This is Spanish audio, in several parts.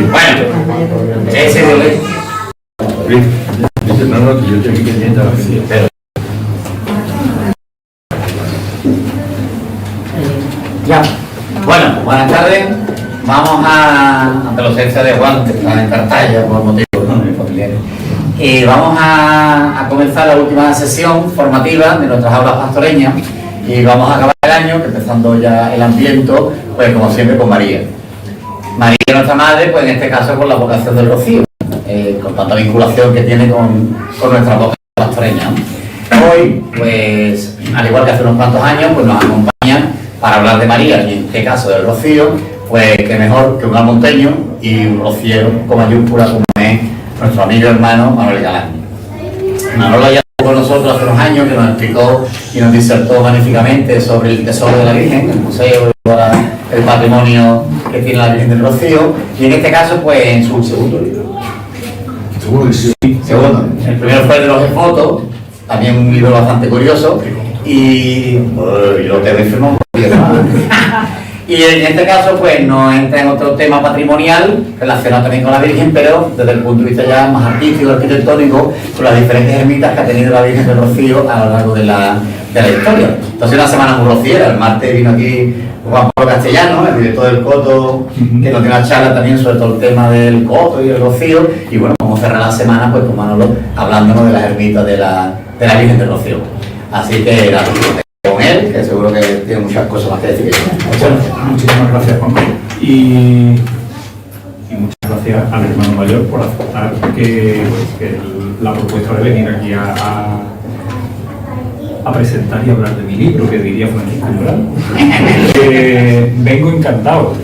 Bueno, ese de hoy. Ya. Bueno, buenas tardes. Vamos ante la ausencia de Juan, que está en Cartaya por motivos, ¿no?, familiares. Y vamos a comenzar la última sesión formativa de nuestras aulas pastoreñas y vamos a acabar el año, empezando ya el Adviento, pues como siempre con María. María, nuestra madre, pues en este caso con la vocación del Rocío, con tanta vinculación que tiene con nuestra vocación pastoreña. Hoy, pues, al igual que hace unos cuantos años, pues nos acompaña para hablar de María, y en este caso del Rocío, pues que mejor que un almonteño y un rociero con mayúscula como es nuestro amigo y hermano Manuel Galán. Manolo ya estuvo con nosotros hace unos años, que nos explicó y nos disertó magníficamente sobre el tesoro de la Virgen, el museo y el patrimonio que tiene la Virgen del Rocío, y en este caso, pues en su segundo libro. Seguro que sí. Segundo. El primero fue de los fotos, también un libro bastante curioso, y lo te enfermo. Y en este caso, pues nos entra en otro tema patrimonial relacionado también con la Virgen, pero desde el punto de vista ya más artístico, arquitectónico, con las diferentes ermitas que ha tenido la Virgen del Rocío a lo largo de la historia. Entonces, una semana muy rociera. El martes vino aquí Juan Pablo Castellano, el director del Coto, que nos dio una charla también sobre todo el tema del Coto y el Rocío. Y bueno, vamos a cerrar la semana pues con Manolo hablándonos de las ermitas de la Virgen del Rocío. Así que nada, con él, que seguro que tiene muchas cosas más que decir. Muchísimas gracias, Juan Pablo. Y muchas gracias al hermano mayor por aceptar que la propuesta de venir aquí a presentar y hablar de mi libro, que diría Francisco Umbral. Vengo encantado.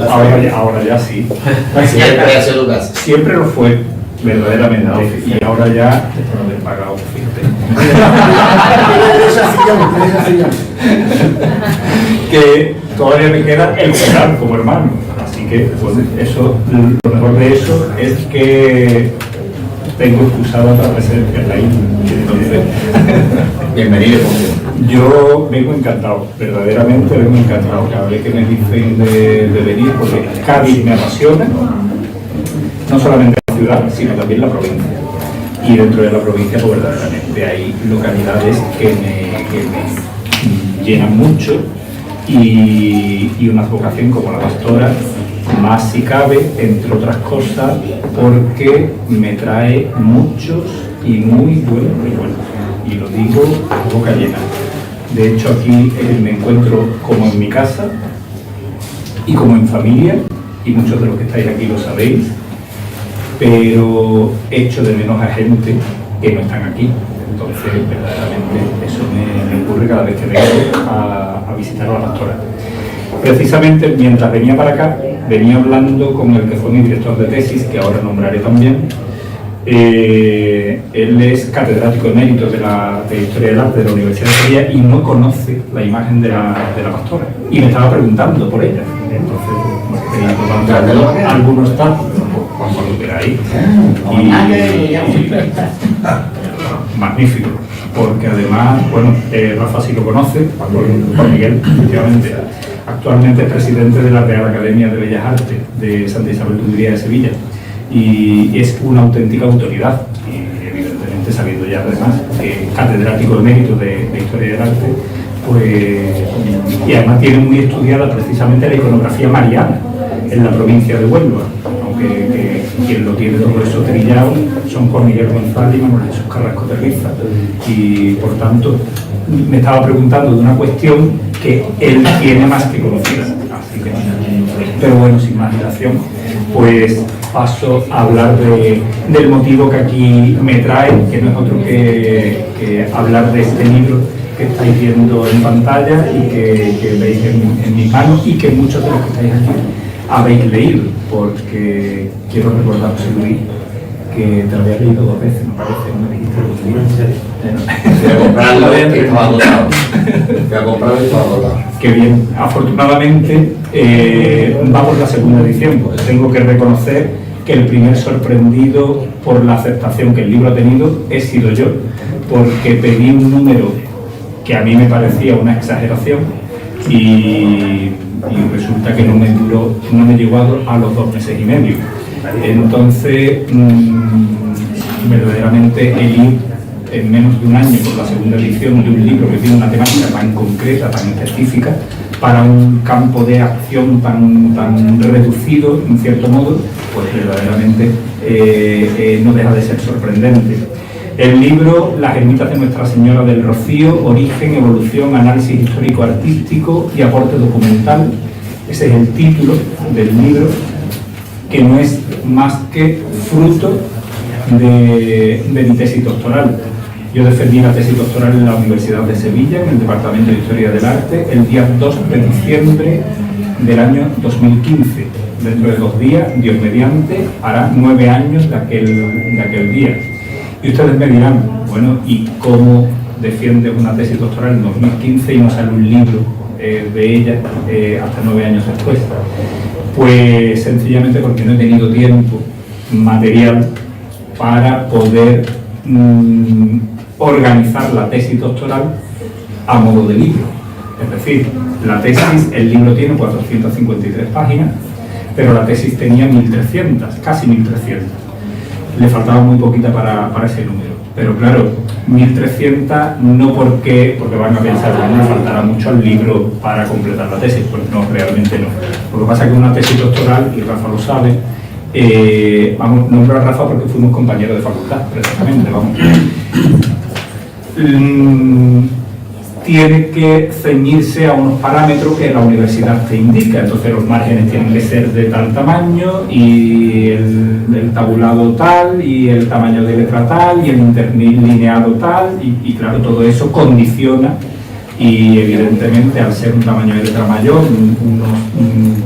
Ahora ya sí. Siempre ha sido tu casa. Siempre lo fue, verdaderamente. Y ahora ya, después de haber pagado, fíjate. Que todavía me queda el cobrar como hermano. Así que, pues, eso, lo mejor de eso es que tengo excusada la presencia en la isla. Entonces, bienvenido. Yo vengo encantado, verdaderamente vengo encantado. Cada vez que me dicen de venir, porque Cádiz me apasiona, no solamente la ciudad, sino también la provincia. Y dentro de la provincia, pues verdaderamente hay localidades que me llenan mucho y una vocación como la Pastora, más si cabe, entre otras cosas, porque me trae muchos y muy buenos recuerdos. Y lo digo a boca llena. De hecho, aquí me encuentro como en mi casa y como en familia, y muchos de los que estáis aquí lo sabéis, pero echo de menos a gente que no están aquí. Entonces, verdaderamente, eso me ocurre cada vez que vengo a visitar a la Pastora. Precisamente, mientras venía para acá, venía hablando con el que fue mi director de tesis, que ahora nombraré también. Él es catedrático emérito de Historia del Arte de la Universidad de Sevilla y no conoce la imagen de la Pastora. Y me estaba preguntando por ella. Entonces, tenía tomando algunos datos, Juan Pablo que era ahí. Magnífico, porque además, bueno, Rafa sí lo conoce, Juan Miguel, efectivamente. Actualmente es presidente de la Real Academia de Bellas Artes de Santa Isabel de Hungría de Sevilla y es una auténtica autoridad, y evidentemente sabiendo ya además que catedrático emérito de Historia del Arte, pues, y además tiene muy estudiada precisamente la iconografía mariana en la provincia de Huelva, aunque quien lo tiene todo eso trillado son Juan Miguel González y Manuel Jesús Carrasco de Riza, y por tanto me estaba preguntando de una cuestión que él tiene más que conocida, así que, pero bueno, sin más dilación, pues paso a hablar del motivo que aquí me trae, que no es otro que hablar de este libro que estáis viendo en pantalla y que veis en mis manos y que muchos de los que estáis aquí habéis leído, porque quiero recordar, José Luis, que te lo había leído 2 veces, me parece, no me dijiste 2 libros. Fui a comprarlo y estaba agotado. Fui a comprarlo y estaba agotado. Qué bien. Afortunadamente va por la segunda edición. Tengo que reconocer que el primer sorprendido por la aceptación que el libro ha tenido he sido yo, porque pedí un número que a mí me parecía una exageración y y resulta que no me llegó a los 2 meses y medio. Entonces, verdaderamente el ir en menos de un año por la segunda edición de un libro que tiene una temática tan concreta, tan específica, para un campo de acción tan reducido, en cierto modo, pues verdaderamente no deja de ser sorprendente. El libro Las ermitas de Nuestra Señora del Rocío, origen, evolución, análisis histórico-artístico y aporte documental. Ese es el título del libro, que no es más que fruto de mi tesis doctoral. Yo defendí la tesis doctoral en la Universidad de Sevilla, en el Departamento de Historia del Arte, el día 2 de diciembre del año 2015. Dentro de 2 días, Dios mediante, hará 9 años de aquel día. Y ustedes me dirán, bueno, ¿y cómo defiendes una tesis doctoral en 2015 y no sale un libro de ella hasta 9 años después? Pues sencillamente porque no he tenido tiempo material para poder organizar la tesis doctoral a modo de libro. Es decir, la tesis, el libro tiene 453 páginas, pero la tesis tenía 1300, casi 1300. Le faltaba muy poquita para ese número. Pero claro, 1300 no porque van a pensar que le faltará mucho al libro para completar la tesis, pues no, realmente no. Lo que pasa es que una tesis doctoral, y Rafa lo sabe, vamos, nombro a Rafa porque fuimos compañeros de facultad, precisamente, vamos. Tiene que ceñirse a unos parámetros que la universidad te indica, entonces los márgenes tienen que ser de tal tamaño y el tabulado tal y el tamaño de letra tal y el interlineado tal y claro, todo eso condiciona y evidentemente al ser un tamaño de letra mayor, unos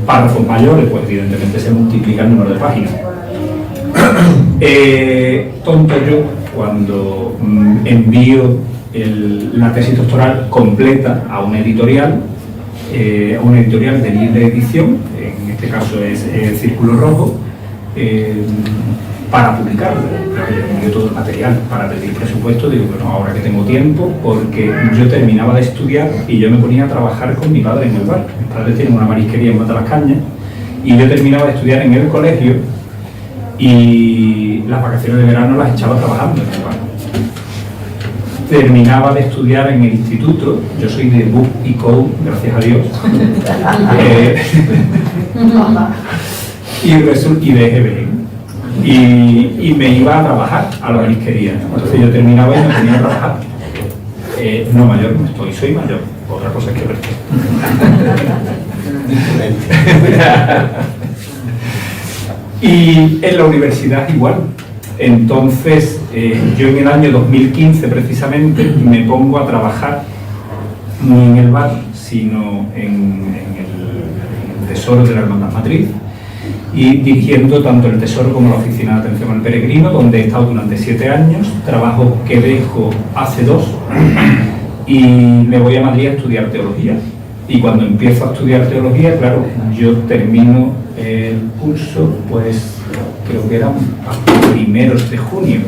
párrafos mayores, pues evidentemente se multiplica el número de páginas. Tonto yo cuando envío la tesis doctoral completa a una editorial de libre edición, en este caso es Círculo Rojo, para publicarlo. Claro, yo envío todo el material para pedir presupuesto, digo, bueno, ahora que tengo tiempo, porque yo terminaba de estudiar y yo me ponía a trabajar con mi padre en el bar. Mi padre tiene una marisquería en Matalascañas y yo terminaba de estudiar en el colegio y las vacaciones de verano las echaba trabajando en el bar. Terminaba de estudiar en el instituto, yo soy de Book y Code, gracias a Dios, y de EGB, y me iba a trabajar a la marisquería. Entonces yo terminaba y me ponía a trabajar. No, mayor no estoy, soy mayor, otra cosa es que y en la universidad igual. Entonces, yo en el año 2015 precisamente me pongo a trabajar no en el bar, sino en el Tesoro de la Hermandad Matriz y dirigiendo tanto el Tesoro como la Oficina de Atención al Peregrino, donde he estado durante 7 años, trabajo que dejo hace 2 y me voy a Madrid a estudiar teología. Y cuando empiezo a estudiar teología, claro, yo termino el curso, pues creo que eran a primeros de junio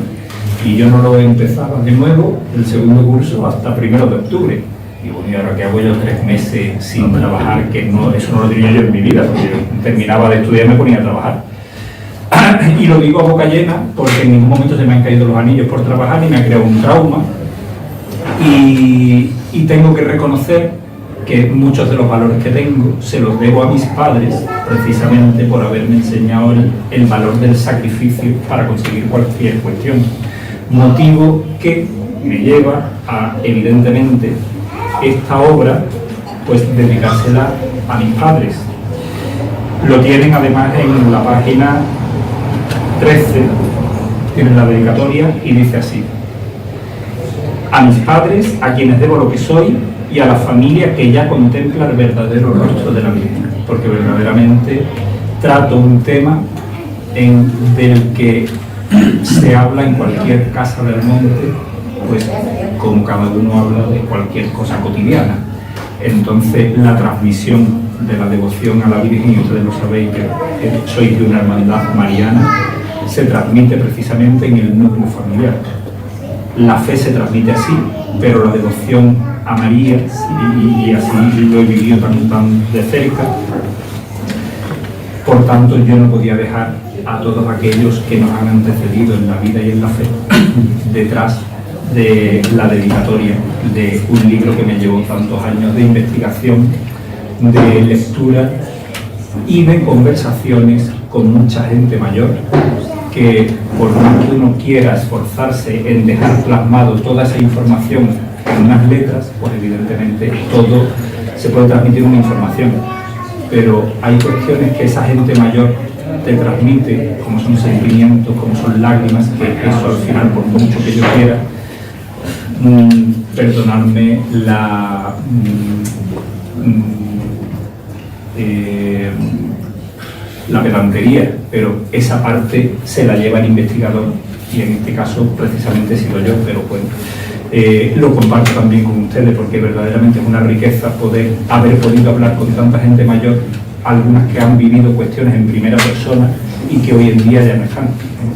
y yo no lo empezaba de nuevo el segundo curso hasta 1 de octubre. Y bueno, ¿y ahora qué hago yo 3 meses sin trabajar? Que no, eso no lo tenía yo en mi vida, porque yo terminaba de estudiar y me ponía a trabajar. Y lo digo a boca llena porque en ningún momento se me han caído los anillos por trabajar y me ha creado un trauma. Y tengo que reconocer que muchos de los valores que tengo se los debo a mis padres, precisamente por haberme enseñado el valor del sacrificio para conseguir cualquier cuestión. Motivo que me lleva a, evidentemente, esta obra, pues dedicársela a mis padres. Lo tienen además en la página 13, tienen la dedicatoria y dice así: a mis padres, a quienes debo lo que soy, y a la familia que ya contempla el verdadero rostro de la Virgen, porque verdaderamente trato un tema del que se habla en cualquier casa del monte, pues como cada uno habla de cualquier cosa cotidiana. Entonces la transmisión de la devoción a la Virgen, y ustedes lo sabéis que sois de una hermandad mariana, se transmite precisamente en el núcleo familiar. la fe se transmite así, pero la devoción a María, y así lo he vivido tan de cerca. Por tanto, yo no podía dejar a todos aquellos que nos han antecedido en la vida y en la fe detrás de la dedicatoria de un libro que me llevó tantos años de investigación, de lectura y de conversaciones con mucha gente mayor, que por más que uno quiera esforzarse en dejar plasmado toda esa información en unas letras, pues evidentemente todo se puede transmitir una información, pero hay cuestiones que esa gente mayor te transmite, como son sentimientos, como son lágrimas, que eso al final, por mucho que yo quiera, perdonadme la pedantería, pero esa parte se la lleva el investigador, y en este caso precisamente he sido yo, pero bueno, lo comparto también con ustedes, porque verdaderamente es una riqueza poder haber podido hablar con tanta gente mayor, algunas que han vivido cuestiones en primera persona y que hoy en día ya no están.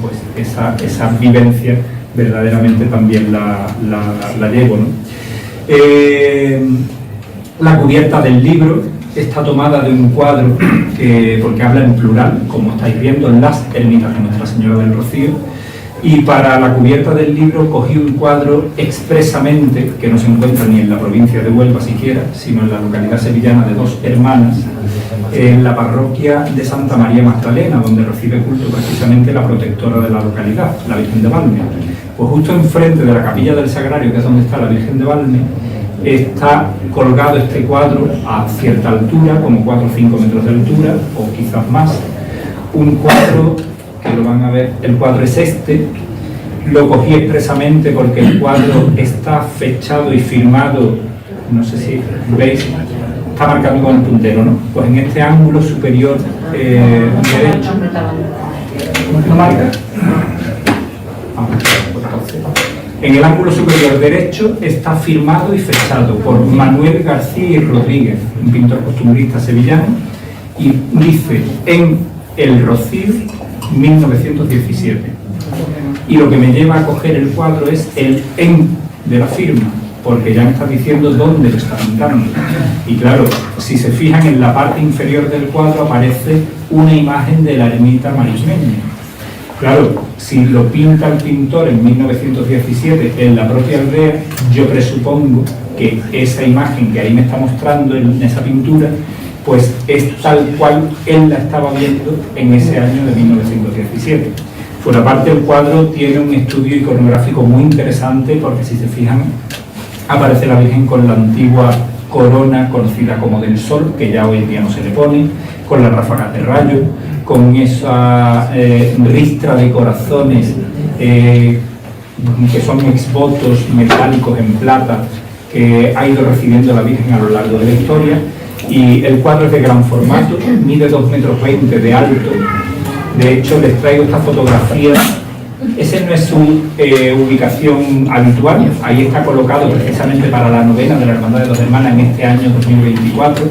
Pues esa vivencia verdaderamente también la llevo, ¿no? La cubierta del libro está tomada de un cuadro porque habla en plural, como estáis viendo, en las ermitas de Nuestra Señora del Rocío, y para la cubierta del libro cogí un cuadro expresamente, que no se encuentra ni en la provincia de Huelva siquiera, sino en la localidad sevillana, de dos hermanas, en la parroquia de Santa María Magdalena, donde recibe culto precisamente la protectora de la localidad, la Virgen de Valme. Pues justo enfrente de la capilla del Sagrario, que es donde está la Virgen de Valme, está colgado este cuadro a cierta altura, como 4 o 5 metros de altura, o quizás más. Un cuadro, que lo van a ver, el cuadro es este, lo cogí expresamente porque el cuadro está fechado y firmado, no sé si veis, está marcado con el puntero, ¿no? Pues en este ángulo superior derecho, ¿lo marca? En el ángulo superior derecho está firmado y fechado por Manuel García y Rodríguez, un pintor costumbrista sevillano, y dice en El Rocío 1917. Y lo que me lleva a coger el cuadro es el en de la firma, porque ya me está diciendo dónde lo está pintando. Y claro, si se fijan, en la parte inferior del cuadro aparece una imagen de la ermita marismeña. Claro, si lo pinta el pintor en 1917 en la propia aldea, yo presupongo que esa imagen que ahí me está mostrando en esa pintura, pues es tal cual él la estaba viendo en ese año de 1917. Por aparte, el cuadro tiene un estudio iconográfico muy interesante, porque si se fijan, aparece la Virgen con la antigua corona conocida como del Sol, que ya hoy en día no se le pone, con las ráfagas de rayo, con esa ristra de corazones que son exvotos metálicos en plata que ha ido recibiendo la Virgen a lo largo de la historia. Y el cuadro es de gran formato, mide 2,20 metros de alto. De hecho, les traigo esta fotografía. Esa no es su ubicación habitual, ahí está colocado precisamente para la novena de la Hermandad de Dos Hermanas en este año 2024,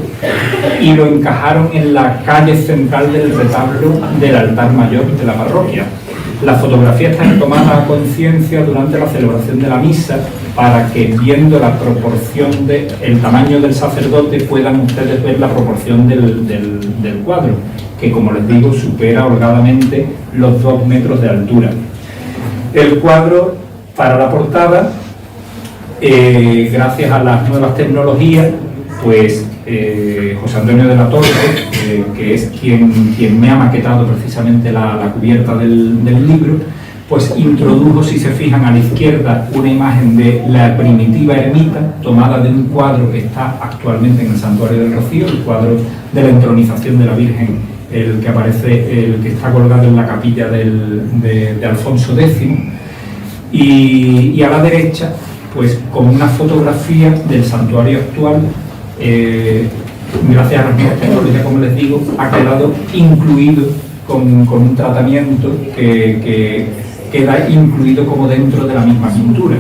y lo encajaron en la calle central del retablo del altar mayor de la parroquia. La fotografía está tomada a conciencia durante la celebración de la misa, para que, viendo la proporción el tamaño del sacerdote, puedan ustedes ver la proporción del cuadro, que, como les digo, supera holgadamente los 2 metros de altura. El cuadro, para la portada, gracias a las nuevas tecnologías, pues José Antonio de la Torre, que es quien me ha maquetado precisamente la cubierta del libro, pues introdujo, si se fijan a la izquierda, una imagen de la primitiva ermita tomada de un cuadro que está actualmente en el Santuario del Rocío, el cuadro de la entronización de la Virgen, el que aparece, el que está colgado en la capilla de Alfonso X, y a la derecha, pues con una fotografía del santuario actual, gracias a las nuevas tecnologías, como les digo, ha quedado incluido con un tratamiento que queda incluido como dentro de la misma pintura.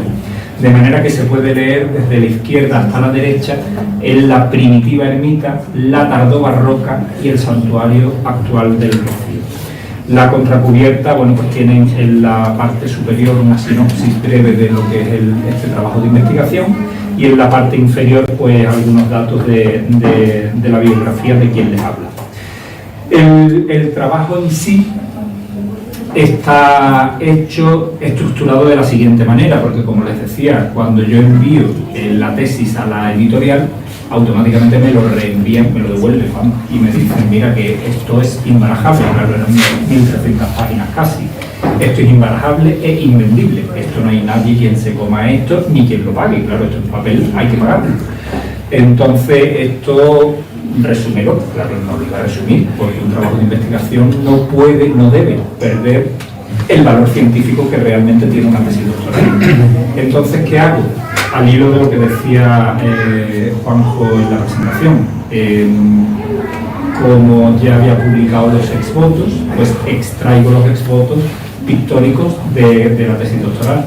De manera que se puede leer desde la izquierda hasta la derecha en la primitiva ermita, la tardobarroca y el santuario actual del Rocío. La contracubierta, bueno, pues tienen en la parte superior una sinopsis breve de lo que es este trabajo de investigación, y en la parte inferior pues algunos datos de la biografía de quien les habla. El trabajo en sí está estructurado de la siguiente manera, porque como les decía, cuando yo envío la tesis a la editorial, automáticamente me lo reenvían, me lo devuelven, vamos, y me dicen, mira que esto es imbarajable, claro, eran 1.300 páginas casi, esto es imbarajable e invendible, esto no hay nadie quien se coma esto, ni quien lo pague, claro, esto en papel hay que pagarlo. Entonces, esto, resúmelo, claro, no lo iba a resumir, porque un trabajo de investigación no debe perder el valor científico que realmente tiene una tesis doctoral. Entonces, ¿qué hago? Al hilo de lo que decía Juanjo en la presentación, como ya había publicado los exvotos, pues extraigo los exvotos pictóricos de la tesis doctoral.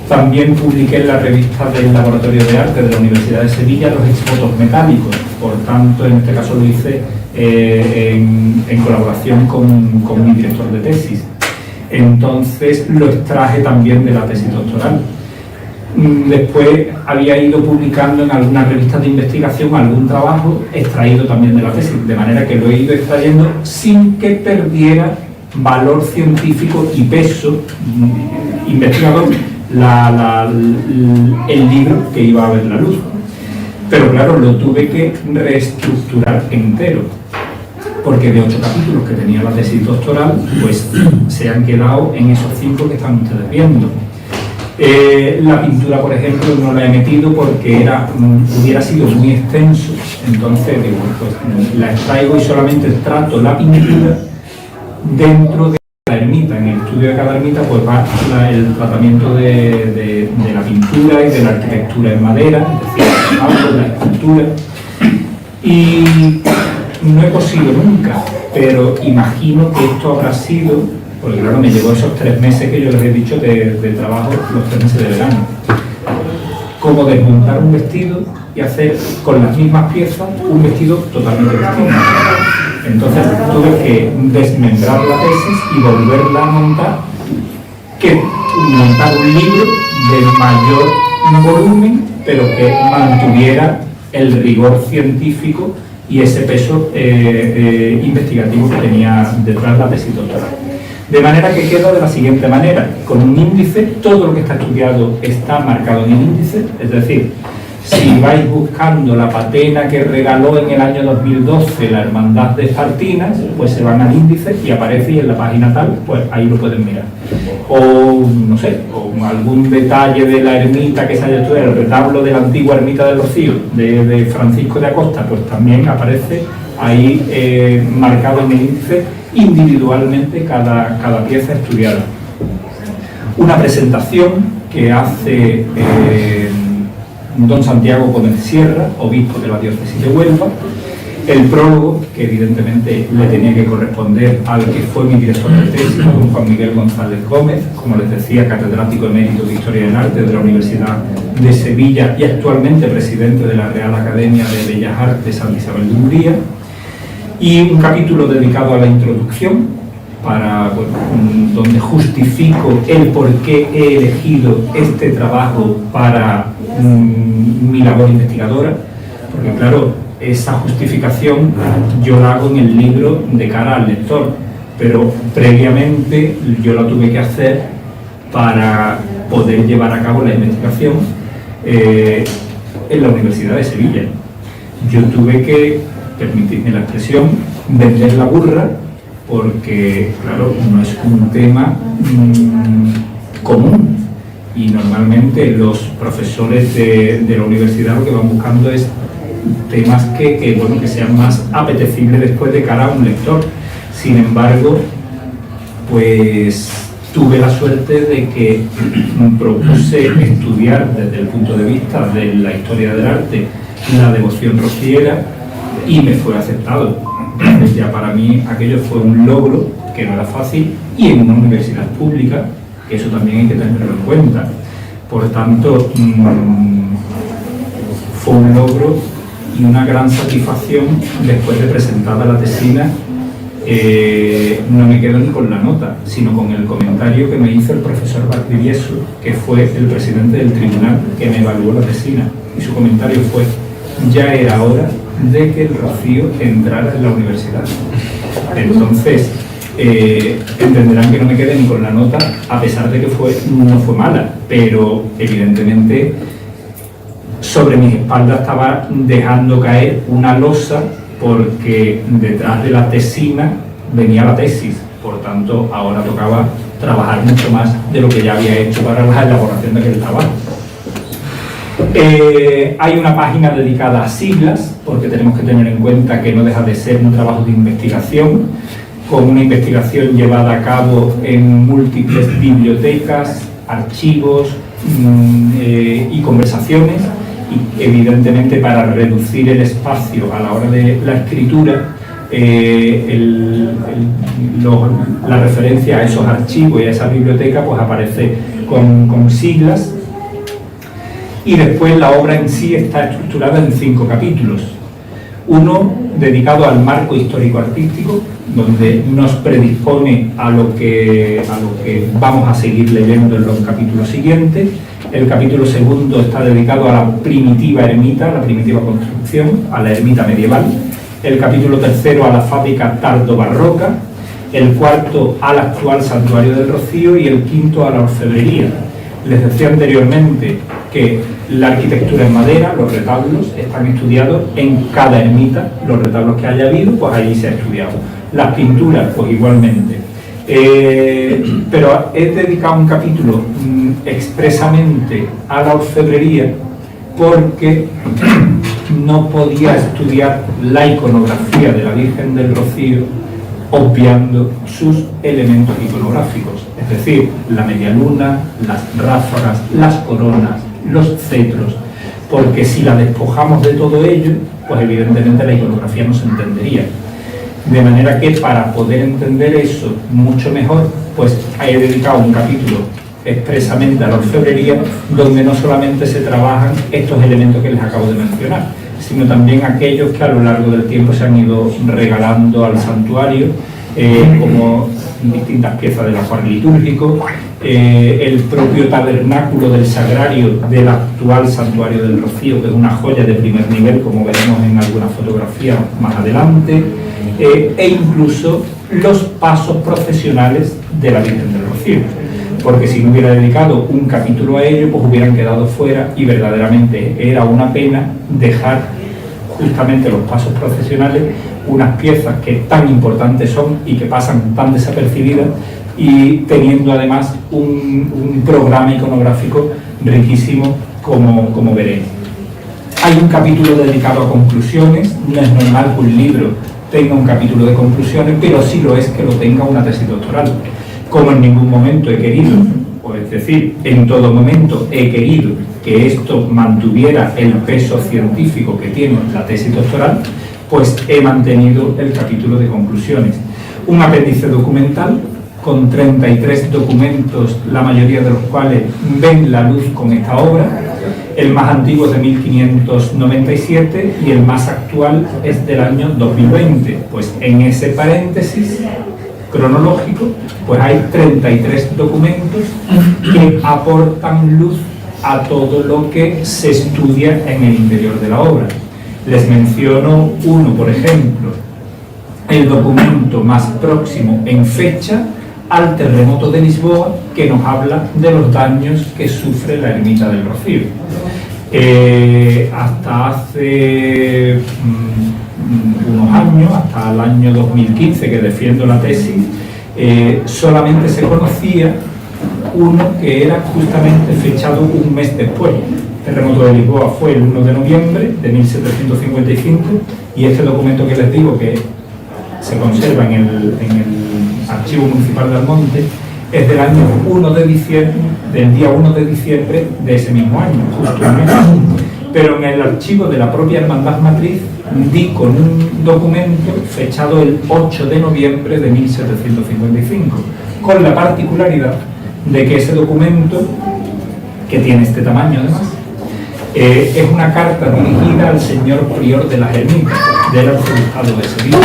También publiqué en la revista del Laboratorio de Arte de la Universidad de Sevilla los exvotos metálicos, por tanto, en este caso lo hice en colaboración con mi director de tesis. Entonces lo extraje también de la tesis doctoral. Después había ido publicando en algunas revistas de investigación algún trabajo extraído también de la tesis, de manera que lo he ido extrayendo sin que perdiera valor científico y peso investigador el libro que iba a ver la luz. Pero claro, lo tuve que reestructurar entero, porque de 8 capítulos que tenía la tesis doctoral, pues se han quedado en esos 5 que están ustedes viendo. La pintura, por ejemplo, no la he metido porque hubiera sido muy extenso, entonces digo, pues la extraigo y solamente trato la pintura dentro de la ermita. En el estudio de cada ermita pues va el tratamiento de la pintura y de la arquitectura en madera, es decir, la escultura. Y no he cosido nunca, pero imagino que esto habrá sido, porque claro, me llevó esos 3 meses que yo les he dicho de trabajo, los 3 meses de verano, como desmontar un vestido y hacer con las mismas piezas un vestido totalmente distinto. Entonces tuve que desmembrar la tesis y volverla a montar, que montar un libro de mayor volumen, pero que mantuviera el rigor científico y ese peso investigativo que tenía detrás la tesis doctoral. De manera que queda de la siguiente manera, con un índice, todo lo que está estudiado está marcado en el índice, es decir, si vais buscando la patena que regaló en el año 2012 la Hermandad de Espartinas, pues se van al índice y aparece, y en la página tal, pues ahí lo pueden mirar. O, no sé, o algún detalle de la ermita que se haya estudiado, el retablo de la antigua ermita del Rocío, de Francisco de Acosta, pues también aparece ahí marcado en el índice individualmente cada pieza estudiada. Una presentación que hace don Santiago Gómez Sierra, obispo de la diócesis de Huelva, el prólogo, que evidentemente le tenía que corresponder al que fue mi director de tesis, don Juan Miguel González Gómez, como les decía, catedrático emérito de Historia del Arte de la Universidad de Sevilla y actualmente presidente de la Real Academia de Bellas Artes Santa Isabel de Hungría, y un capítulo dedicado a la introducción, donde justifico el por qué he elegido este trabajo para mi labor investigadora, porque claro, esa justificación yo la hago en el libro de cara al lector, pero previamente yo la tuve que hacer para poder llevar a cabo la investigación en la Universidad de Sevilla. Yo tuve que, permitidme la expresión, vender la burra, porque claro, no es un tema común, y normalmente los profesores de la universidad lo que van buscando es temas que sean más apetecibles después de cara a un lector. Sin embargo, pues tuve la suerte de que propuse estudiar desde el punto de vista de la historia del arte la devoción rociera y me fue aceptado. Entonces ya para mí aquello fue un logro que no era fácil, y en una universidad pública, que eso también hay que tenerlo en cuenta. Por tanto, fue un logro y una gran satisfacción después de presentada la tesina no me quedo ni con la nota, sino con el comentario que me hizo el profesor Valdivieso, que fue el presidente del tribunal que me evaluó la tesina. Y su comentario fue: ya era hora de que el Rocío entrara en la universidad. Entonces, entenderán que no me quedé ni con la nota, a pesar de que no fue mala, pero evidentemente sobre mis espaldas estaba dejando caer una losa, porque detrás de la tesina venía la tesis. Por tanto, ahora tocaba trabajar mucho más de lo que ya había hecho para la elaboración de aquel trabajo. Hay una página dedicada a siglas, porque tenemos que tener en cuenta que no deja de ser un trabajo de investigación, con una investigación llevada a cabo en múltiples bibliotecas, archivos y conversaciones, y evidentemente para reducir el espacio a la hora de la escritura, la referencia a esos archivos y a esa biblioteca pues aparece con siglas. Y después la obra en sí está estructurada en 5 capítulos. Uno dedicado al marco histórico-artístico, donde nos predispone a lo que vamos a seguir leyendo en los capítulos siguientes. El capítulo segundo está dedicado a la primitiva ermita, la primitiva construcción, a la ermita medieval. El capítulo tercero a la fábrica tardo-barroca. El cuarto al actual santuario del Rocío y el quinto a la orfebrería. Les decía anteriormente que la arquitectura en madera, los retablos, están estudiados en cada ermita. Los retablos que haya habido, pues allí se ha estudiado. Las pinturas, pues igualmente. Pero he dedicado un capítulo expresamente a la orfebrería porque no podía estudiar la iconografía de la Virgen del Rocío obviando sus elementos iconográficos, es decir, la media luna, las ráfagas, las coronas, los cetros, porque si la despojamos de todo ello, pues evidentemente la iconografía no se entendería. De manera que para poder entender eso mucho mejor, pues he dedicado un capítulo expresamente a la orfebrería, donde no solamente se trabajan estos elementos que les acabo de mencionar, sino también aquellos que a lo largo del tiempo se han ido regalando al santuario, como distintas piezas del ajuar litúrgico, el propio tabernáculo del sagrario del actual santuario del Rocío, que es una joya de primer nivel, como veremos en alguna fotografía más adelante, e incluso los pasos procesionales de la Virgen del Rocío, porque si no hubiera dedicado un capítulo a ello, pues hubieran quedado fuera, y verdaderamente era una pena dejar justamente los pasos procesionales, unas piezas que tan importantes son y que pasan tan desapercibidas, y teniendo además un programa iconográfico riquísimo, como veremos. Hay un capítulo dedicado a conclusiones. No es normal que un libro tenga un capítulo de conclusiones, pero sí lo es que lo tenga una tesis doctoral. Como en ningún momento he querido, o es decir, en todo momento he querido que esto mantuviera el peso científico que tiene la tesis doctoral, pues he mantenido el capítulo de conclusiones. Un apéndice documental con 33 documentos, la mayoría de los cuales ven la luz con esta obra. El más antiguo es de 1597 y el más actual es del año 2020. Pues en ese paréntesis cronológico, pues hay 33 documentos que aportan luz a todo lo que se estudia en el interior de la obra. Les menciono uno, por ejemplo, el documento más próximo en fecha al terremoto de Lisboa, que nos habla de los daños que sufre la ermita del Rocío. Hasta hace unos años, hasta el año 2015 que defiendo la tesis, solamente se conocía uno que era justamente fechado un mes después. El terremoto de Lisboa fue el 1 de noviembre de 1755, y este documento que les digo que se conserva en el Archivo Municipal de Almonte es del año 1 de diciembre, del día 1 de diciembre de ese mismo año, justo un mes. Pero en el archivo de la propia Hermandad Matriz di con un documento fechado el 8 de noviembre de 1755, con la particularidad de que ese documento, que tiene este tamaño además, es una carta dirigida al señor prior de las ermitas del arzobispado de Sevilla.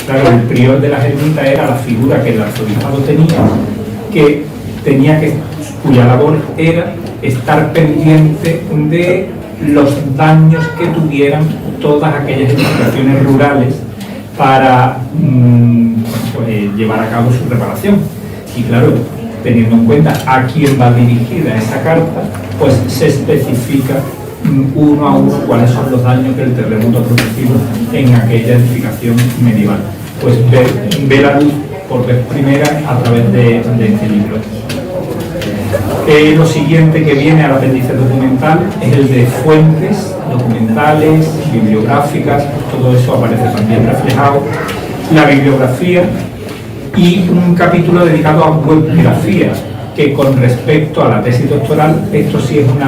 Claro, el prior de las ermitas era la figura que el arzobispado tenía, cuya labor era estar pendiente de los daños que tuvieran todas aquellas edificaciones rurales para llevar a cabo su reparación. Y claro, teniendo en cuenta a quién va dirigida esa carta, pues se especifica uno a uno cuáles son los daños que el terremoto ha producido en aquella edificación medieval. Pues ve la luz por vez primera a través de este libro. Lo siguiente que viene al apéndice documental es el de fuentes documentales, bibliográficas, todo eso aparece también reflejado. La bibliografía y un capítulo dedicado a webgrafía, que con respecto a la tesis doctoral, esto sí es un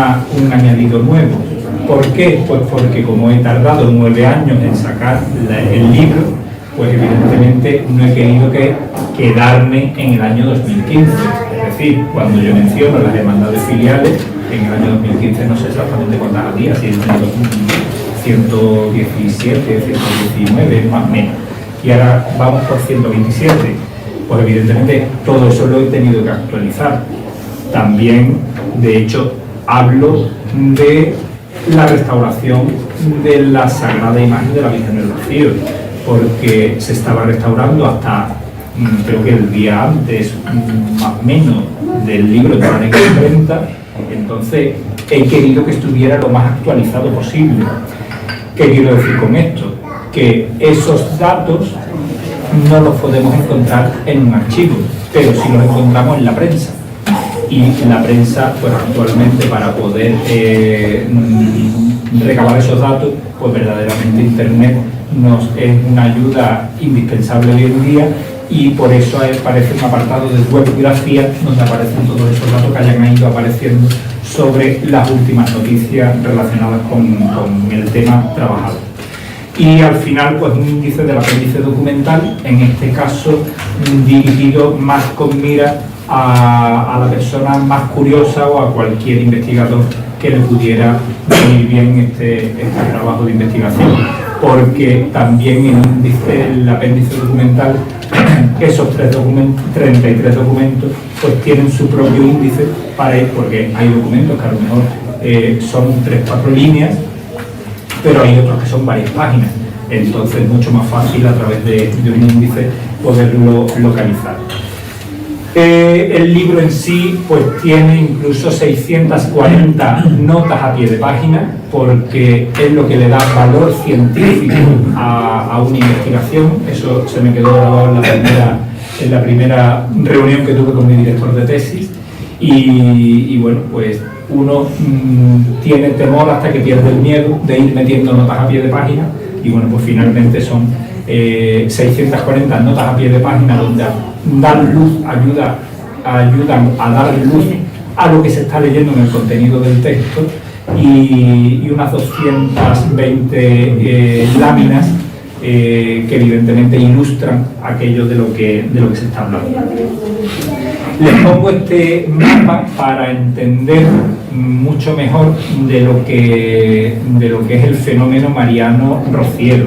añadido nuevo. ¿Por qué? Pues porque como he tardado 9 años en sacar el libro, pues evidentemente no he querido quedarme en el año 2015. Es decir, cuando yo menciono las hermandades filiales, en el año 2015 no sé exactamente cuántas había, si es 117, 119, más o menos. Y ahora vamos por 127. Pues evidentemente todo eso lo he tenido que actualizar. También, de hecho, hablo de la restauración de la Sagrada Imagen de la Virgen del Rocío, porque se estaba restaurando hasta, creo que el día antes, más o menos, del libro entrar en imprenta. Entonces he querido que estuviera lo más actualizado posible. ¿Qué quiero decir con esto? Que esos datos no los podemos encontrar en un archivo, pero sí los encontramos en la prensa. Y la prensa, pues actualmente, para poder recabar esos datos, pues verdaderamente Internet es una ayuda indispensable hoy en día, y por eso aparece un apartado de webgrafía donde aparecen todos esos datos que hayan ido apareciendo sobre las últimas noticias relacionadas con el tema trabajado. Y al final, pues un índice del apéndice documental, en este caso dirigido más con mira a la persona más curiosa o a cualquier investigador que le pudiera venir bien este trabajo de investigación, porque también el apéndice documental, esos 33 documentos, pues tienen su propio índice para ir, porque hay documentos que a lo mejor son 3-4 líneas, pero hay otros que son varias páginas. Entonces es mucho más fácil a través de un índice poderlo localizar. El libro en sí pues tiene incluso 640 notas a pie de página, porque es lo que le da valor científico a una investigación. Eso se me quedó grabado en la primera reunión que tuve con mi director de tesis, y bueno, pues uno tiene temor hasta que pierde el miedo de ir metiendo notas a pie de página, y bueno, pues finalmente son 640 notas a pie de página donde dan luz, ayudan a dar luz a lo que se está leyendo en el contenido del texto, y unas 220 láminas que evidentemente ilustran aquello de lo que se está hablando. Les pongo este mapa para entender mucho mejor de lo que es el fenómeno mariano rociero.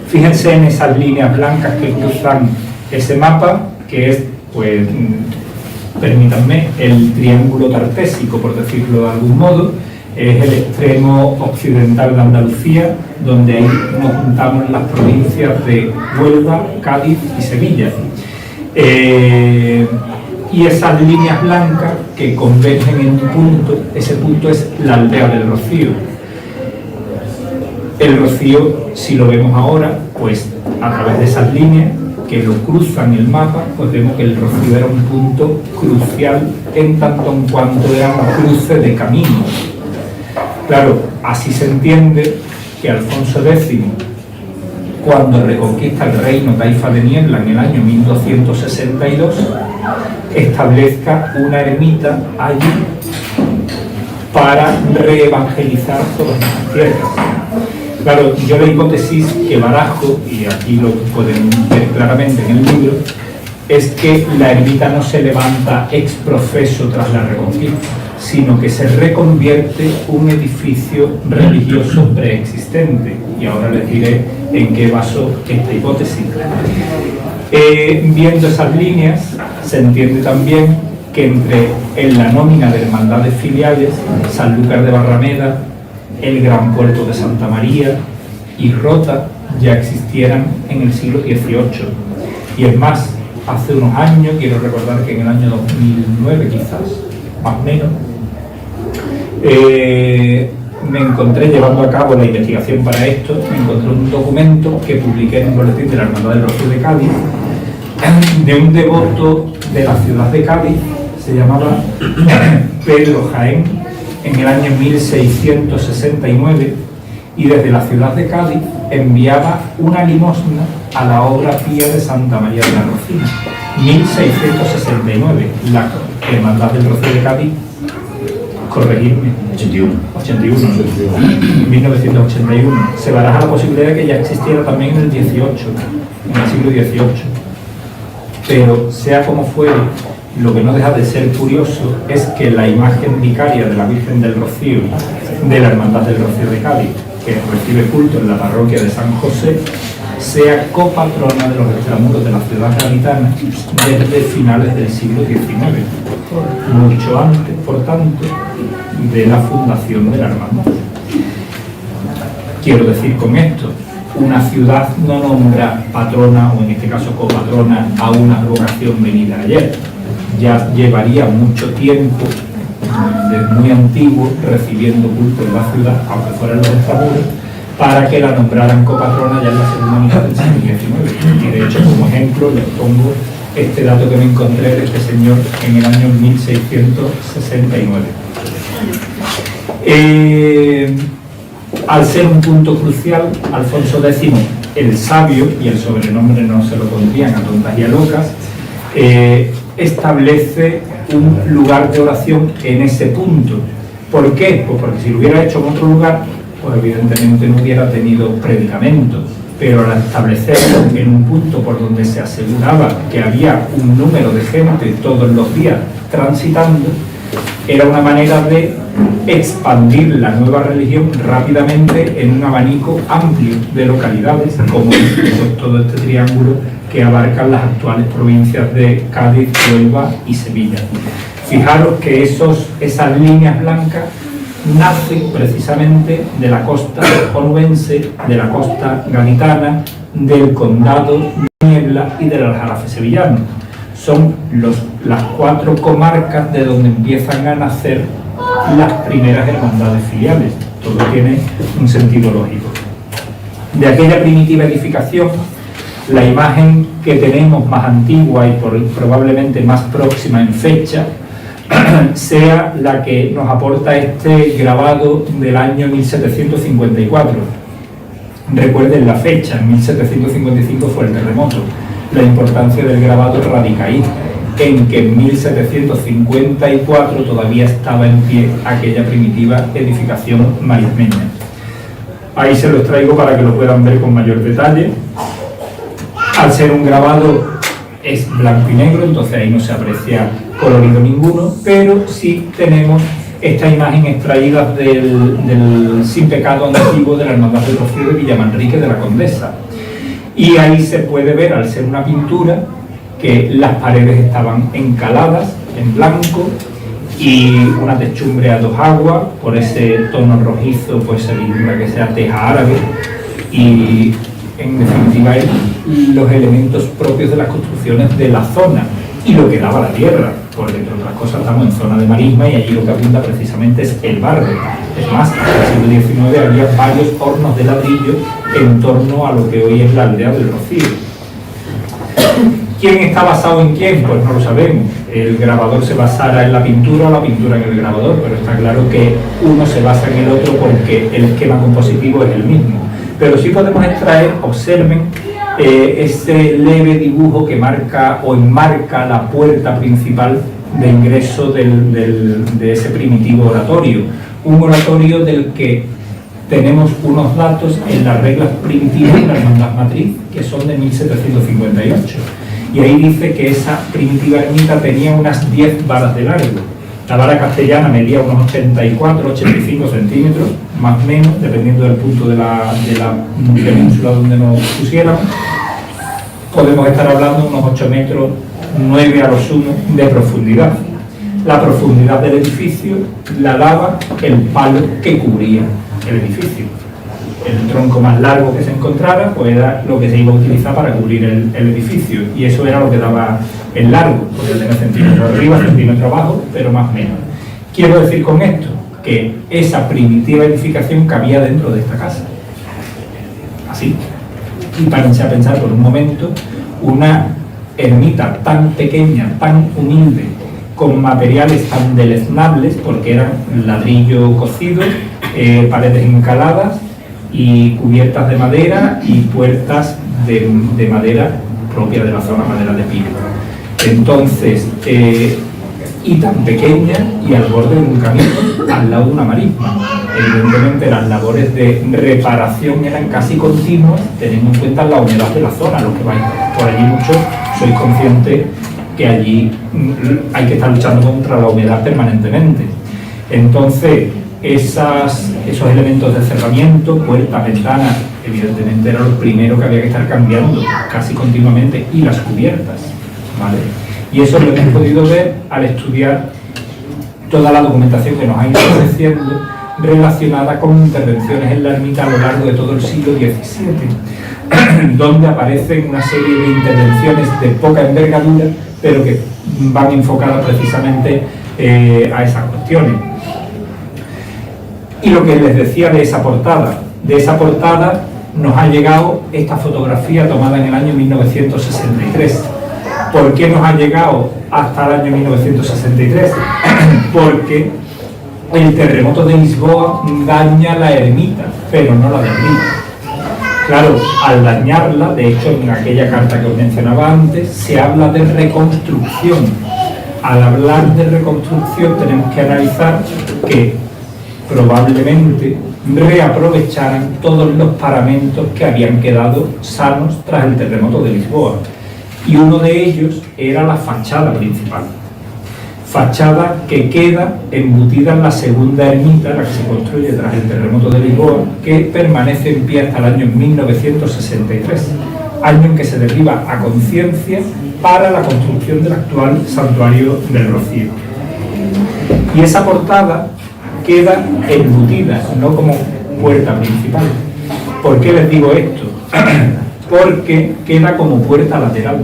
Fíjense en esas líneas blancas que cruzan ese mapa, que es, pues, permítanme, el triángulo tartésico, por decirlo de algún modo. Es el extremo occidental de Andalucía, donde ahí nos juntamos las provincias de Huelva, Cádiz y Sevilla. Y esas líneas blancas que convergen en un punto, ese punto es la aldea del Rocío. El Rocío, si lo vemos ahora, pues a través de esas líneas que lo cruzan el mapa, pues vemos que el Rocío era un punto crucial en tanto en cuanto era un cruce de caminos. Claro, así se entiende que Alfonso X, cuando reconquista el reino taifa de Niebla en el año 1262, establezca una ermita allí para reevangelizar todas estas tierras. Claro, yo la hipótesis que barajo, y aquí lo pueden ver claramente en el libro, es que la ermita no se levanta ex profeso tras la reconquista, sino que se reconvierte un edificio religioso preexistente. Y ahora les diré en qué basó esta hipótesis. Viendo esas líneas, se entiende también que en la nómina de hermandades filiales, Sanlúcar de Barrameda, el Gran Puerto de Santa María y Rota ya existieran en el siglo XVIII. Y es más, hace unos años, quiero recordar que en el año 2009 quizás, más o menos, me encontré, llevando a cabo la investigación para esto, me encontré un documento que publiqué en un boletín de la Hermandad del Rocío de Cádiz, de un devoto de la ciudad de Cádiz, se llamaba Pedro Jaén, en el año 1669, y desde la ciudad de Cádiz enviaba una limosna a la obra pía de Santa María de la Rocina. 1669, la Hermandad del Rocío de Cádiz, corregirme, 81, 1981. Se baraja la posibilidad de que ya existiera también en el 18, en el siglo XVIII. Pero sea como fuere, lo que no deja de ser curioso es que la imagen vicaria de la Virgen del Rocío, de la Hermandad del Rocío de Cádiz, que recibe culto en la parroquia de San José, sea copatrona de los extramuros de la ciudad gaditana desde finales del siglo XIX, mucho antes, por tanto, de la fundación de la hermandad. Quiero decir con esto, una ciudad no nombra patrona, o en este caso copatrona, a una advocación venida ayer. Ya llevaría mucho tiempo, desde muy antiguo, recibiendo culto en la ciudad, aunque fueran los extramuros, para que la nombraran copatrona ya en la segunda mitad del siglo XIX. Y de hecho, como ejemplo, les pongo este dato que me encontré de este señor en el año 1669. Al ser un punto crucial, Alfonso X, el sabio, y el sobrenombre no se lo pondrían a tontas y a locas, establece un lugar de oración en ese punto. ¿Por qué? Pues porque si lo hubiera hecho en otro lugar, pues evidentemente no hubiera tenido predicamento, pero al establecerlo en un punto por donde se aseguraba que había un número de gente todos los días transitando, era una manera de expandir la nueva religión rápidamente en un abanico amplio de localidades, como es todo este triángulo que abarcan las actuales provincias de Cádiz, Huelva y Sevilla. Fijaros que esas líneas blancas nacen precisamente de la costa onubense, de la costa gaditana, del condado de Niebla y del Aljarafe sevillano. Son las 4 comarcas de donde empiezan a nacer las primeras hermandades filiales. Todo tiene un sentido lógico. De aquella primitiva edificación, la imagen que tenemos más antigua y probablemente más próxima en fecha sea la que nos aporta este grabado del año 1754. Recuerden la fecha, en 1755 fue el terremoto. La importancia del grabado radica ahí, en que en 1754 todavía estaba en pie aquella primitiva edificación marismeña. Ahí se los traigo para que lo puedan ver con mayor detalle. Al ser un grabado es blanco y negro, entonces ahí no se aprecia colorido ninguno, pero sí tenemos esta imagen extraída del Sin Pecado antiguo de la Hermandad del Rocío de Villamanrique de la Condesa. Y ahí se puede ver, al ser una pintura, que las paredes estaban encaladas en blanco y una techumbre a 2 aguas, por ese tono rojizo pues se vislumbra que sea teja árabe, y en definitiva los elementos propios de las construcciones de la zona y lo que daba la tierra, porque entre otras cosas estamos en zona de marisma y allí lo que abunda precisamente es el barro. Es más, hasta el siglo XIX había varios hornos de ladrillo en torno a lo que hoy es la aldea del Rocío. ¿Quién está basado en quién? Pues no lo sabemos. El grabador se basará en la pintura o la pintura en el grabador, pero está claro que uno se basa en el otro porque el esquema compositivo es el mismo. Pero sí podemos extraer, observen, ese leve dibujo que marca o enmarca la puerta principal de ingreso de ese primitivo oratorio. Un oratorio del que tenemos unos datos en las reglas primitivas de la Hermandad Matriz, que son de 1758. Y ahí dice que esa primitiva ermita tenía unas 10 varas de largo. La vara castellana medía unos 84-85 centímetros, más o menos, dependiendo del punto de la península donde nos pusiéramos. Podemos estar hablando de unos 8 metros, 9 a lo sumo, de profundidad. La profundidad del edificio la daba el palo que cubría el edificio. El tronco más largo que se encontrara, pues era lo que se iba a utilizar para cubrir el edificio, y eso era lo que daba el largo, podía tener centímetros arriba, centímetros abajo, pero más o menos. Quiero decir con esto que esa primitiva edificación cabía dentro de esta casa. Así. Y párense a pensar por un momento, una ermita tan pequeña, tan humilde, con materiales tan deleznables, porque eran ladrillo cocido, paredes encaladas y cubiertas de madera y puertas de madera propia de la zona, madera de pino. Entonces, y tan pequeña y al borde de un camino, al lado de una marisma. Evidentemente las labores de reparación eran casi continuas, teniendo en cuenta la humedad de la zona. Los que vais por allí mucho sois conscientes que allí hay que estar luchando contra la humedad permanentemente. Entonces, esos elementos de cerramiento, puertas, ventanas, evidentemente era lo primero que había que estar cambiando casi continuamente, y las cubiertas, ¿vale? Y eso lo hemos podido ver al estudiar toda la documentación que nos ha ido ofreciendo relacionada con intervenciones en la ermita a lo largo de todo el siglo XVII, donde aparecen una serie de intervenciones de poca envergadura, pero que van enfocadas precisamente a esas cuestiones. Y lo que les decía de esa portada nos ha llegado esta fotografía tomada en el año 1963. ¿Por qué nos ha llegado hasta el año 1963? Porque el terremoto de Lisboa daña la ermita, pero no la derriba. Claro, al dañarla, de hecho en aquella carta que os mencionaba antes, se habla de reconstrucción. Al hablar de reconstrucción tenemos que analizar que probablemente reaprovecharan todos los paramentos que habían quedado sanos tras el terremoto de Lisboa. Y uno de ellos era la fachada principal. Fachada que queda embutida en la segunda ermita, la que se construye tras el terremoto de Lisboa, que permanece en pie hasta el año 1963, año en que se derriba a conciencia para la construcción del actual santuario del Rocío. Y esa portada queda embutida, no como puerta principal. ¿Por qué les digo esto? Porque queda como puerta lateral.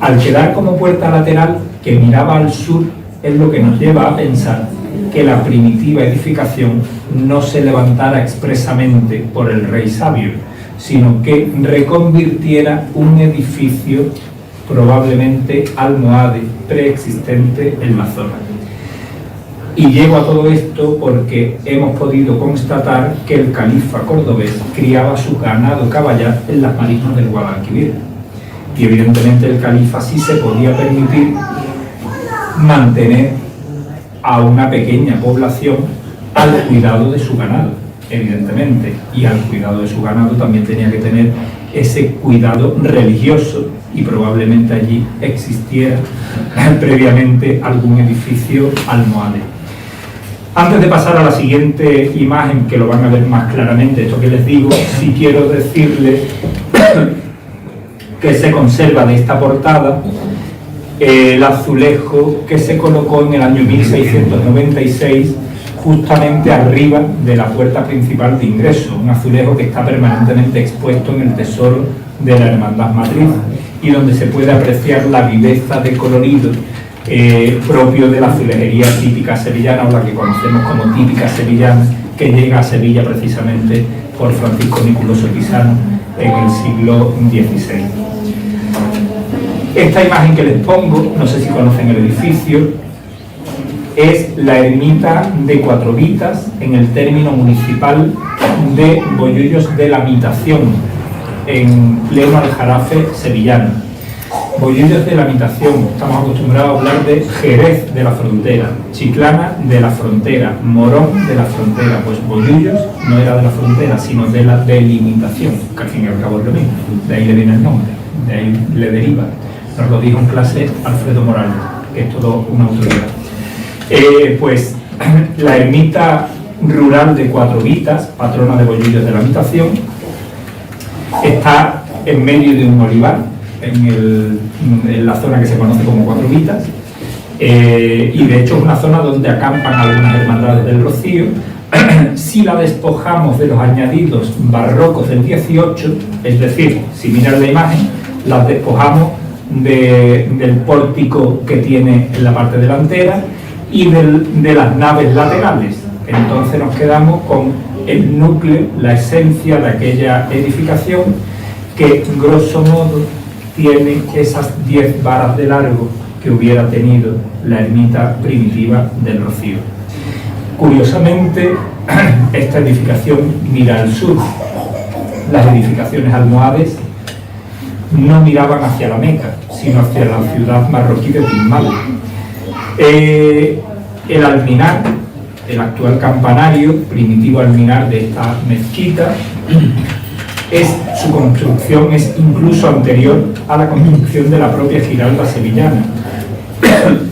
Al quedar como puerta lateral, que miraba al sur, es lo que nos lleva a pensar que la primitiva edificación no se levantara expresamente por el rey sabio, sino que reconvirtiera un edificio probablemente almohade preexistente en la zona. Y llego a todo esto porque hemos podido constatar que el califa cordobés criaba su ganado caballar en las marismas del Guadalquivir. Y evidentemente el califa sí se podía permitir mantener a una pequeña población al cuidado de su ganado, evidentemente. Y al cuidado de su ganado también tenía que tener ese cuidado religioso, y probablemente allí existiera previamente algún edificio almohade. Antes de pasar a la siguiente imagen, que lo van a ver más claramente, esto que les digo, sí quiero decirles que se conserva de esta portada el azulejo que se colocó en el año 1696 justamente arriba de la puerta principal de ingreso, un azulejo que está permanentemente expuesto en el tesoro de la Hermandad Matriz y donde se puede apreciar la viveza de colorido propio de la azulejería típica sevillana, o la que conocemos como típica sevillana, que llega a Sevilla precisamente por Francisco Niculoso Pisano en el siglo XVI. Esta imagen que les pongo, no sé si conocen el edificio, es la ermita de Cuatro Vitas en el término municipal de Bollullos de la Mitación, en pleno Aljarafe sevillano. Bollullos de la Mitación, estamos acostumbrados a hablar de Jerez de la Frontera, Chiclana de la Frontera, Morón de la Frontera. Pues Bollullos no era de la frontera, sino de la delimitación, que al fin y al cabo es lo mismo, de ahí le viene el nombre, de ahí le deriva. Nos lo dijo en clase Alfredo Morales, que es todo una autoridad. Pues la ermita rural de Cuatro Vitas, patrona de Bollullos de la Habitación, está en medio de un olivar, en la zona que se conoce como Cuatro Vitas, y de hecho es una zona donde acampan algunas hermandades del Rocío. Si la despojamos de los añadidos barrocos del 18, es decir, si miran la imagen, las despojamos del pórtico que tiene en la parte delantera y de las naves laterales. Entonces nos quedamos con el núcleo, la esencia de aquella edificación, que grosso modo tiene esas 10 varas de largo que hubiera tenido la ermita primitiva del Rocío. Curiosamente, esta edificación mira al sur. Las edificaciones almohades no miraban hacia la Meca, sino hacia la ciudad marroquí de Tismal. El alminar, el actual campanario, primitivo alminar de esta mezquita, su construcción es incluso anterior a la construcción de la propia Giralda sevillana.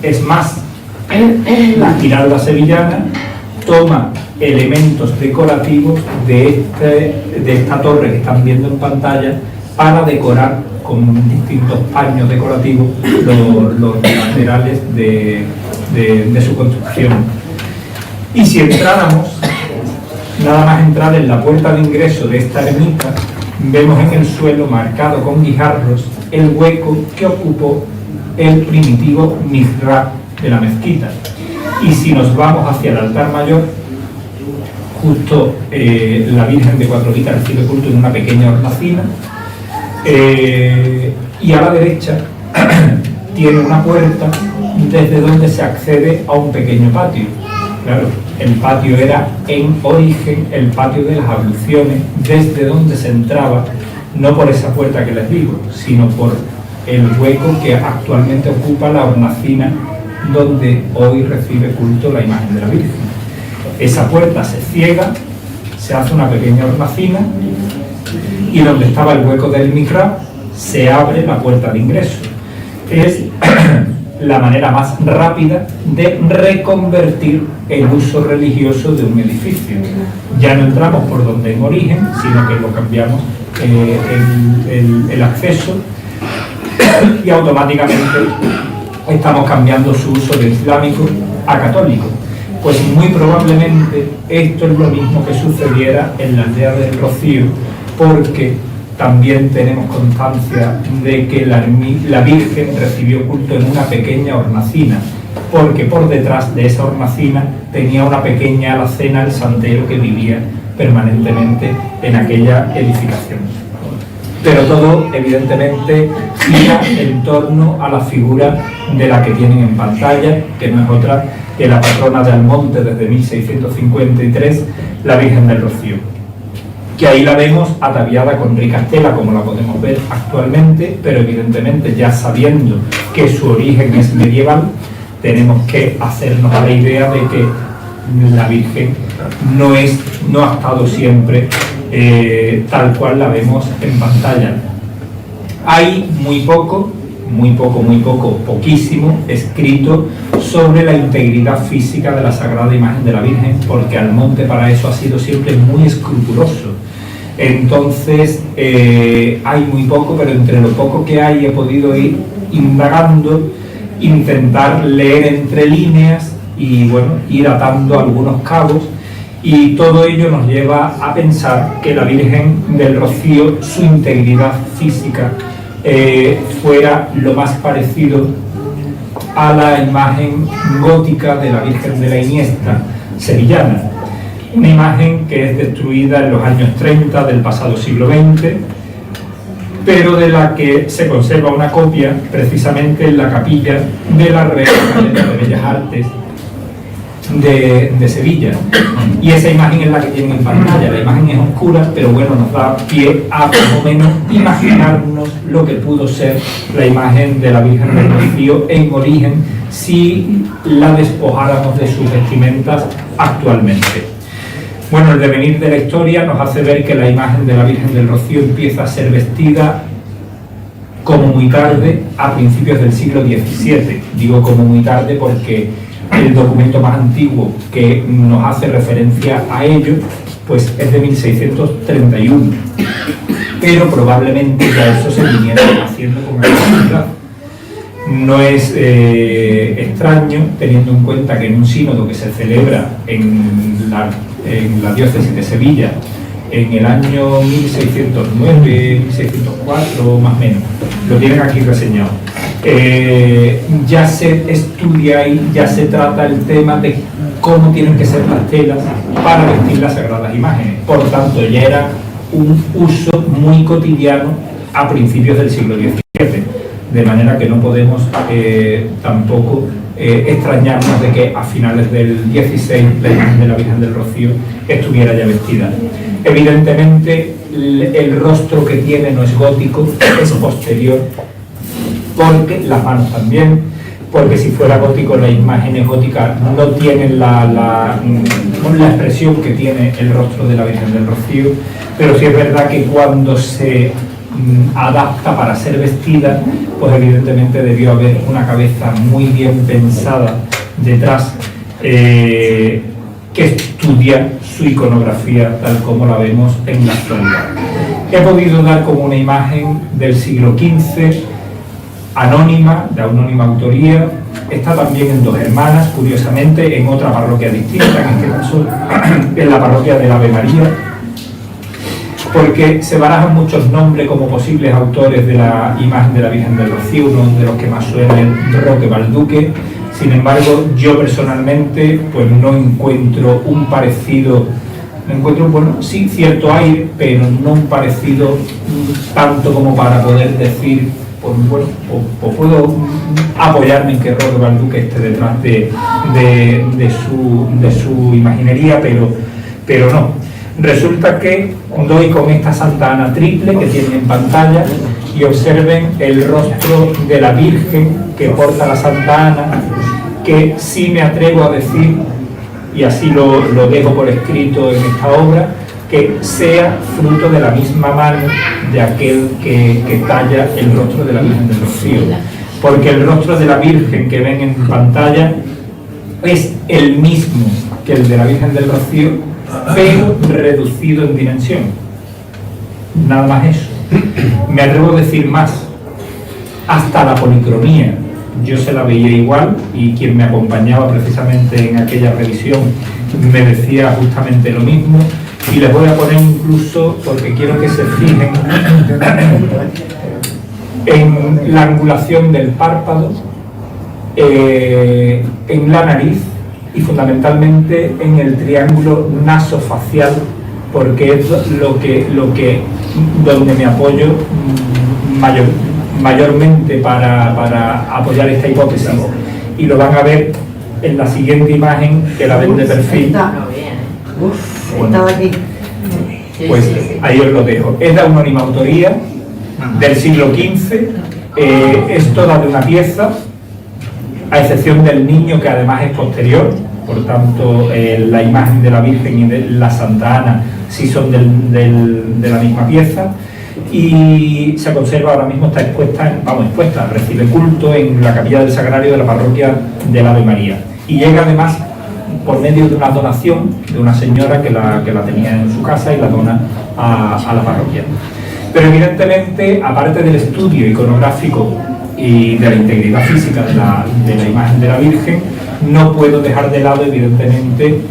Es más, la Giralda sevillana toma elementos decorativos de esta torre que están viendo en pantalla para decorar con distintos paños decorativos los laterales de su construcción. Y si entráramos, nada más entrar en la puerta de ingreso de esta ermita, vemos en el suelo marcado con guijarros el hueco que ocupó el primitivo mihrab de la mezquita. Y si nos vamos hacia el altar mayor, justo la Virgen de Cuatro Vitas recibe culto en una pequeña hornacina, y a la derecha tiene una puerta desde donde se accede a un pequeño patio. Claro, el patio era en origen el patio de las abluciones, desde donde se entraba, no por esa puerta que les digo, sino por el hueco que actualmente ocupa la hornacina donde hoy recibe culto la imagen de la Virgen. Esa puerta se ciega, se hace una pequeña hornacina, y donde estaba el hueco del mihrab se abre la puerta de ingreso. Es la manera más rápida de reconvertir el uso religioso de un edificio. Ya no entramos por donde en origen, sino que lo cambiamos el acceso, y automáticamente estamos cambiando su uso de islámico a católico. Pues muy probablemente esto es lo mismo que sucediera en la aldea del Rocío, porque también tenemos constancia de que la Virgen recibió culto en una pequeña hornacina, porque por detrás de esa hornacina tenía una pequeña alacena el santero que vivía permanentemente en aquella edificación. Pero todo, evidentemente, gira en torno a la figura de la que tienen en pantalla, que no es otra que la patrona de Almonte desde 1653, la Virgen del Rocío, que ahí la vemos ataviada con rica tela, como la podemos ver actualmente, pero evidentemente ya sabiendo que su origen es medieval, tenemos que hacernos a la idea de que la Virgen no ha estado siempre tal cual la vemos en pantalla. Hay poquísimo escrito sobre la integridad física de la Sagrada Imagen de la Virgen, porque Almonte para eso ha sido siempre muy escrupuloso. Entonces hay muy poco, pero entre lo poco que hay he podido ir indagando, intentar leer entre líneas y bueno, ir atando algunos cabos, y todo ello nos lleva a pensar que la Virgen del Rocío, su integridad física, fuera lo más parecido a la imagen gótica de la Virgen de la Iniesta sevillana, una imagen que es destruida en los años 30 del pasado siglo XX, pero de la que se conserva una copia precisamente en la capilla de la Real Academia de Bellas Artes de Sevilla, y esa imagen es la que tienen en pantalla. La imagen es oscura, pero bueno, nos da pie a por lo menos imaginarnos lo que pudo ser la imagen de la Virgen del Rocío en origen si la despojáramos de sus vestimentas actualmente. Bueno, el devenir de la historia nos hace ver que la imagen de la Virgen del Rocío empieza a ser vestida como muy tarde, a principios del siglo XVII. Digo como muy tarde porque el documento más antiguo que nos hace referencia a ello, pues es de 1631, pero probablemente ya eso se viniera haciendo con anterioridad. No es extraño, teniendo en cuenta que en un sínodo que se celebra en la diócesis de Sevilla en el año 1609, 1604 más o menos, lo tienen aquí reseñado, ya se estudia y ya se trata el tema de cómo tienen que ser las telas para vestir las sagradas imágenes. Por tanto, ya era un uso muy cotidiano a principios del siglo XVII, de manera que no podemos tampoco extrañarnos de que a finales del XVI la imagen de la Virgen del Rocío estuviera ya vestida. Evidentemente el rostro que tiene no es gótico, es posterior, porque las manos también, porque si fuera gótico las imágenes góticas no tienen la expresión que tiene el rostro de la Virgen del Rocío, pero sí es verdad que cuando se adapta para ser vestida, pues evidentemente debió haber una cabeza muy bien pensada detrás, que estudia su iconografía tal como la vemos en la actualidad. He podido dar como una imagen del siglo XV, anónima, de anónima autoría. Está también en Dos Hermanas, curiosamente, en otra parroquia distinta, en este caso en la parroquia del Ave María, porque se barajan muchos nombres como posibles autores de la imagen de la Virgen del Rocío. Uno de los que más suena es Roque Balduque. Sin embargo, yo personalmente pues no encuentro un parecido, no encuentro, bueno, sí cierto aire, pero no un parecido tanto como para poder decir, pues bueno, o puedo apoyarme en que Roque Balduque esté detrás de su imaginería, pero no. Resulta que doy con esta Santa Ana triple que tienen en pantalla y observen el rostro de la Virgen que porta la Santa Ana, que sí me atrevo a decir, y así lo dejo por escrito en esta obra, que sea fruto de la misma mano de aquel que talla el rostro de la Virgen del Rocío, porque el rostro de la Virgen que ven en pantalla es el mismo que el de la Virgen del Rocío, pero reducido en dimensión. Nada más eso. Me atrevo a decir más, hasta la policromía yo se la veía igual, y quien me acompañaba precisamente en aquella revisión me decía justamente lo mismo. Y les voy a poner incluso, porque quiero que se fijen en la angulación del párpado, en la nariz y fundamentalmente en el triángulo nasofacial, porque es donde me apoyo mayormente para apoyar esta hipótesis, y lo van a ver en la siguiente imagen, que la ven de perfil. Bueno, pues ahí os lo dejo. Es de anónima autoría del siglo XV, es toda de una pieza, a excepción del niño, que además es posterior. Por tanto, la imagen de la Virgen y de la Santa Ana sí son de la misma pieza, y se conserva ahora mismo, está expuesta, recibe culto en la capilla del Sagrario de la parroquia del Ave María, y llega además por medio de una donación de una señora que la tenía en su casa y la dona a la parroquia. Pero evidentemente, aparte del estudio iconográfico y de la integridad física de la imagen de la Virgen, no puedo dejar de lado evidentemente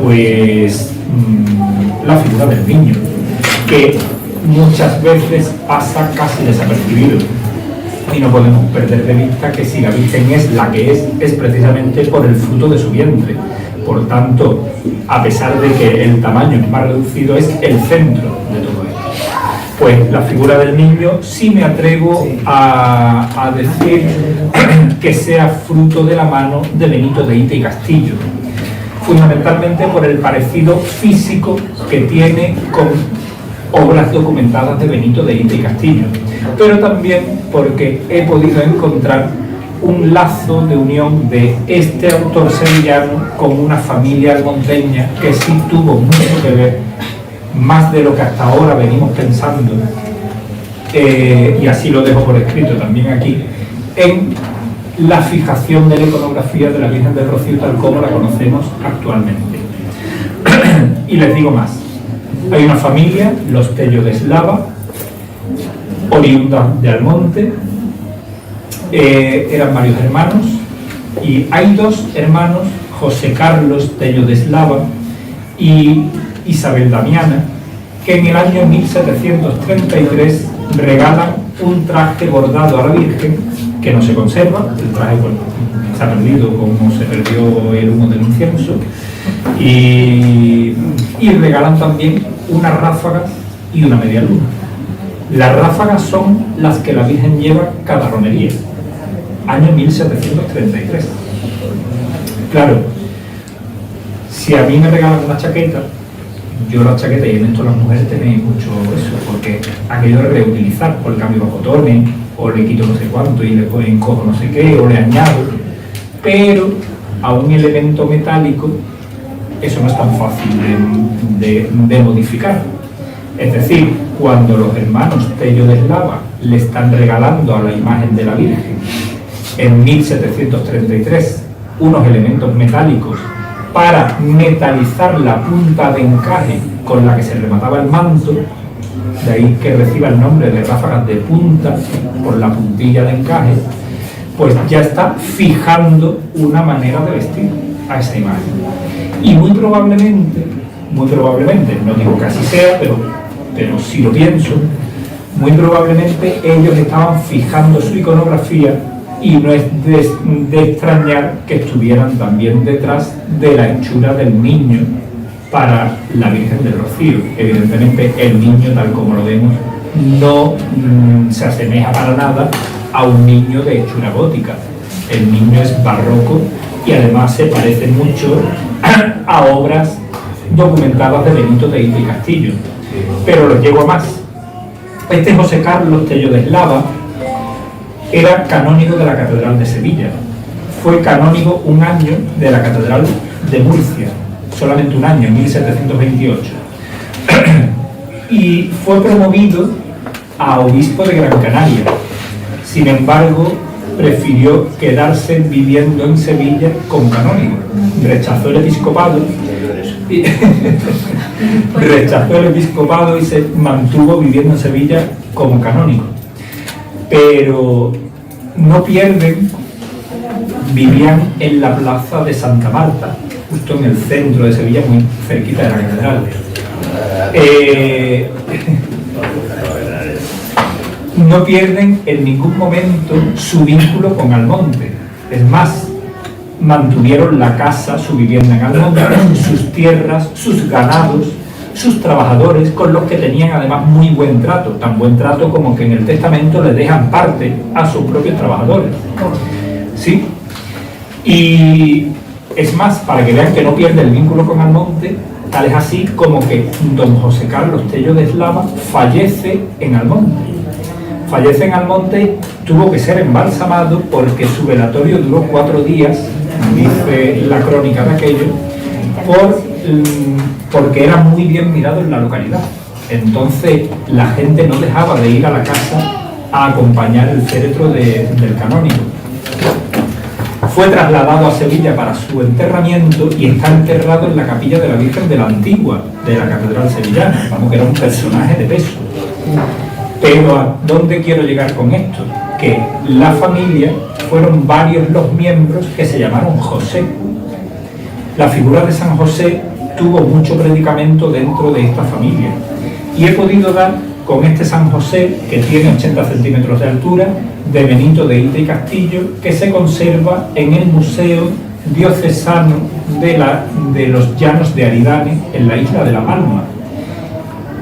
pues la figura del niño, que muchas veces pasa casi desapercibido, y no podemos perder de vista que si la Virgen es la que es precisamente por el fruto de su vientre. Por tanto, a pesar de que el tamaño es más reducido, es el centro de todo esto. Pues la figura del niño sí me atrevo a decir que sea fruto de la mano de Benito de Ita y Castillo, fundamentalmente por el parecido físico que tiene con obras documentadas de Benito de Ita y Castillo, pero también porque he podido encontrar un lazo de unión de este autor sevillano con una familia almonteña que sí tuvo mucho que ver, más de lo que hasta ahora venimos pensando, y así lo dejo por escrito también aquí, en la fijación de la iconografía de la Virgen del Rocío tal como la conocemos actualmente. Y les digo más, hay una familia, los Tello de Eslava, oriunda de Almonte, eran varios hermanos, y hay dos hermanos, José Carlos Tello de Eslava y Isabel Damiana, que en el año 1733 regalan un traje bordado a la Virgen, que no se conserva, el traje se ha perdido como se perdió el humo del incienso, y regalan también unas ráfagas y una media luna. Las ráfagas son las que la Virgen lleva cada romería, año 1733. Claro, si a mí me regalan una chaqueta, yo la chaqueta, y en esto las mujeres tenéis mucho eso, porque aquello de reutilizar, por el cambio de botones, o le quito no sé cuánto y después encojo no sé qué, o le añado, pero a un elemento metálico eso no es tan fácil de modificar. Es decir, cuando los hermanos Tello de Eslava le están regalando a la imagen de la Virgen en 1733 unos elementos metálicos para metalizar la punta de encaje con la que se remataba el manto, de ahí que reciba el nombre de ráfagas de punta por la puntilla de encaje, pues ya está fijando una manera de vestir a esa imagen. Y muy probablemente, no digo que así sea, pero si lo pienso, muy probablemente ellos estaban fijando su iconografía, y no es de extrañar que estuvieran también detrás de la hechura del niño para la Virgen del Rocío. Evidentemente el niño, tal como lo vemos, no se asemeja para nada a un niño de hechura gótica. El niño es barroco y además se parece mucho a obras documentadas de Benito de Hita y Castillo. Pero los llevo a más. Este José Carlos Tello de Eslava era canónigo de la Catedral de Sevilla. Fue canónigo un año de la Catedral de Murcia, solamente un año, en 1728. Y fue promovido a obispo de Gran Canaria. Sin embargo, prefirió quedarse viviendo en Sevilla como canónigo. Rechazó el episcopado y se mantuvo viviendo en Sevilla como canónigo. Pero no pierden, vivían en la plaza de Santa Marta, justo en el centro de Sevilla, muy cerquita de la catedral. No pierden en ningún momento su vínculo con Almonte. Es más, mantuvieron la casa, su vivienda en Almonte, sus tierras, sus ganados, sus trabajadores, con los que tenían además muy buen trato, tan buen trato como que en el testamento les dejan parte a sus propios trabajadores. ¿Sí? Y es más, para que vean que no pierde el vínculo con Almonte, tal es así como que don José Carlos Tello de Eslava fallece en Almonte. Fallece en Almonte, tuvo que ser embalsamado porque su velatorio duró 4 días, dice la crónica de aquello, porque era muy bien mirado en la localidad. Entonces la gente no dejaba de ir a la casa a acompañar el féretro del canónigo. Fue trasladado a Sevilla para su enterramiento y está enterrado en la capilla de la Virgen de la Antigua, de la Catedral Sevillana. Vamos, que era un personaje de peso. Pero ¿a dónde quiero llegar con esto? Que la familia fueron varios los miembros que se llamaron José. La figura de San José tuvo mucho predicamento dentro de esta familia. Y he podido dar con este San José, que tiene 80 centímetros de altura, de Benito de Hita y Castillo, que se conserva en el Museo Diocesano de los Llanos de Aridane, en la isla de La Palma.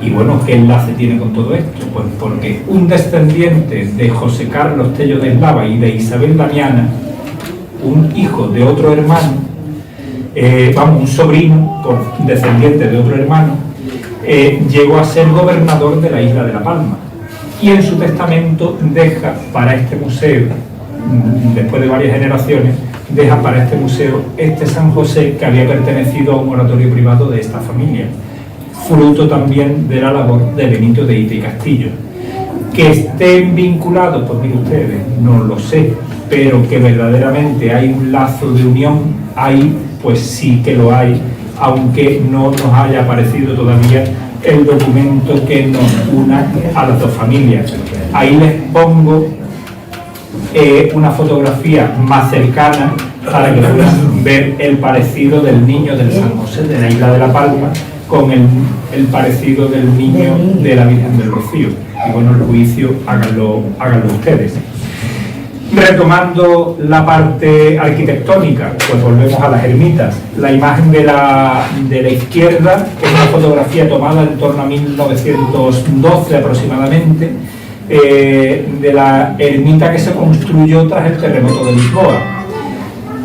Y bueno, ¿qué enlace tiene con todo esto? Pues porque un descendiente de José Carlos Tello de Eslava y de Isabel Damiana, un hijo de otro hermano, un sobrino descendiente de otro hermano, llegó a ser gobernador de la isla de La Palma. Y en su testamento deja para este museo, después de varias generaciones, deja para este museo este San José que había pertenecido a un oratorio privado de esta familia, fruto también de la labor de Benito de Hita y Castillo. Que estén vinculados, pues miren ustedes, no lo sé, pero que verdaderamente hay un lazo de unión, ahí pues sí que lo hay, aunque no nos haya aparecido todavía el documento que nos una a las dos familias. Ahí les pongo una fotografía más cercana para que puedan ver el parecido del niño del San José de la Isla de La Palma con el parecido del niño de la Virgen del Rocío. Y bueno, el juicio háganlo ustedes. Retomando la parte arquitectónica, pues volvemos a las ermitas. La imagen de la izquierda es una fotografía tomada en torno a 1912 aproximadamente, de la ermita que se construyó tras el terremoto de Lisboa.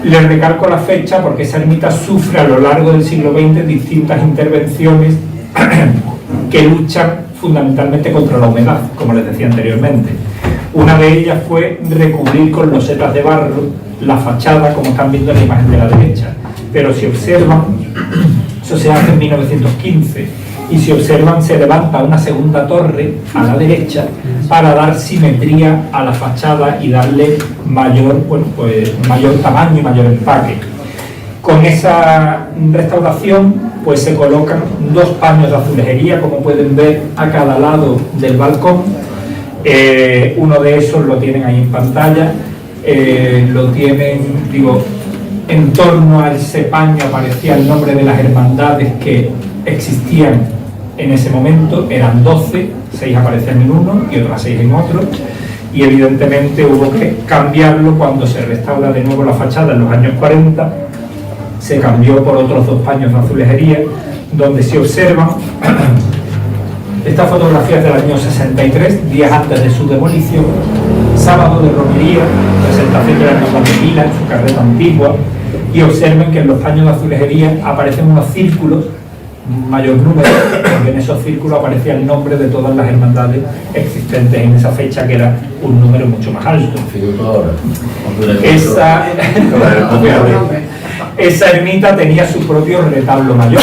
Les recalco la fecha porque esa ermita sufre a lo largo del siglo XX distintas intervenciones que luchan fundamentalmente contra la humedad, como les decía anteriormente. Una de ellas fue recubrir con losetas de barro la fachada, como están viendo en la imagen de la derecha. Pero si observan, eso se hace en 1915, y si observan se levanta una segunda torre a la derecha para dar simetría a la fachada y darle mayor tamaño y mayor empaque. Con esa restauración pues se colocan dos paños de azulejería, como pueden ver, a cada lado del balcón. Uno de esos lo tienen ahí en pantalla, lo tienen, en torno a ese paño aparecía el nombre de las hermandades que existían en ese momento, eran 12, 6 aparecían en uno y otras 6 en otro, y evidentemente hubo que cambiarlo cuando se restaura de nuevo la fachada en los años 40, se cambió por otros dos paños de azulejería, donde se observan esta fotografía es del año 63, días antes de su demolición, sábado de romería, presentación de la hermandad de Pila en su carreta antigua, y observen que en los paños de azulejería aparecen unos círculos, mayor número, porque en esos círculos aparecía el nombre de todas las hermandades existentes en esa fecha, que era un número mucho más alto. Esa ermita tenía su propio retablo mayor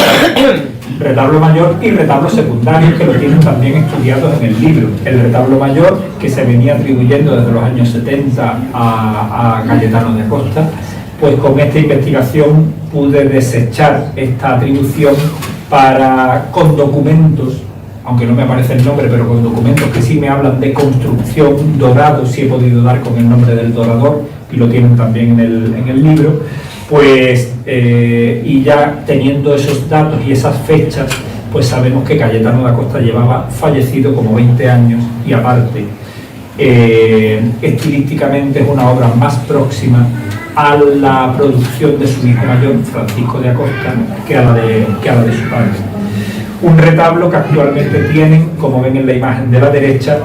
y retablo secundario, que lo tienen también estudiados en el libro. El retablo mayor, que se venía atribuyendo desde los años 70 a Cayetano de Costa, pues con esta investigación pude desechar esta atribución con documentos, aunque no me aparece el nombre, pero con documentos que sí me hablan de construcción, dorado, sí he podido dar con el nombre del dorador, y lo tienen también en el libro. Pues, y ya teniendo esos datos y esas fechas, pues sabemos que Cayetano da Costa llevaba fallecido como 20 años, y aparte, estilísticamente es una obra más próxima a la producción de su hijo mayor, Francisco de Acosta, que a la de su padre. Un retablo que actualmente tienen, como ven en la imagen de la derecha,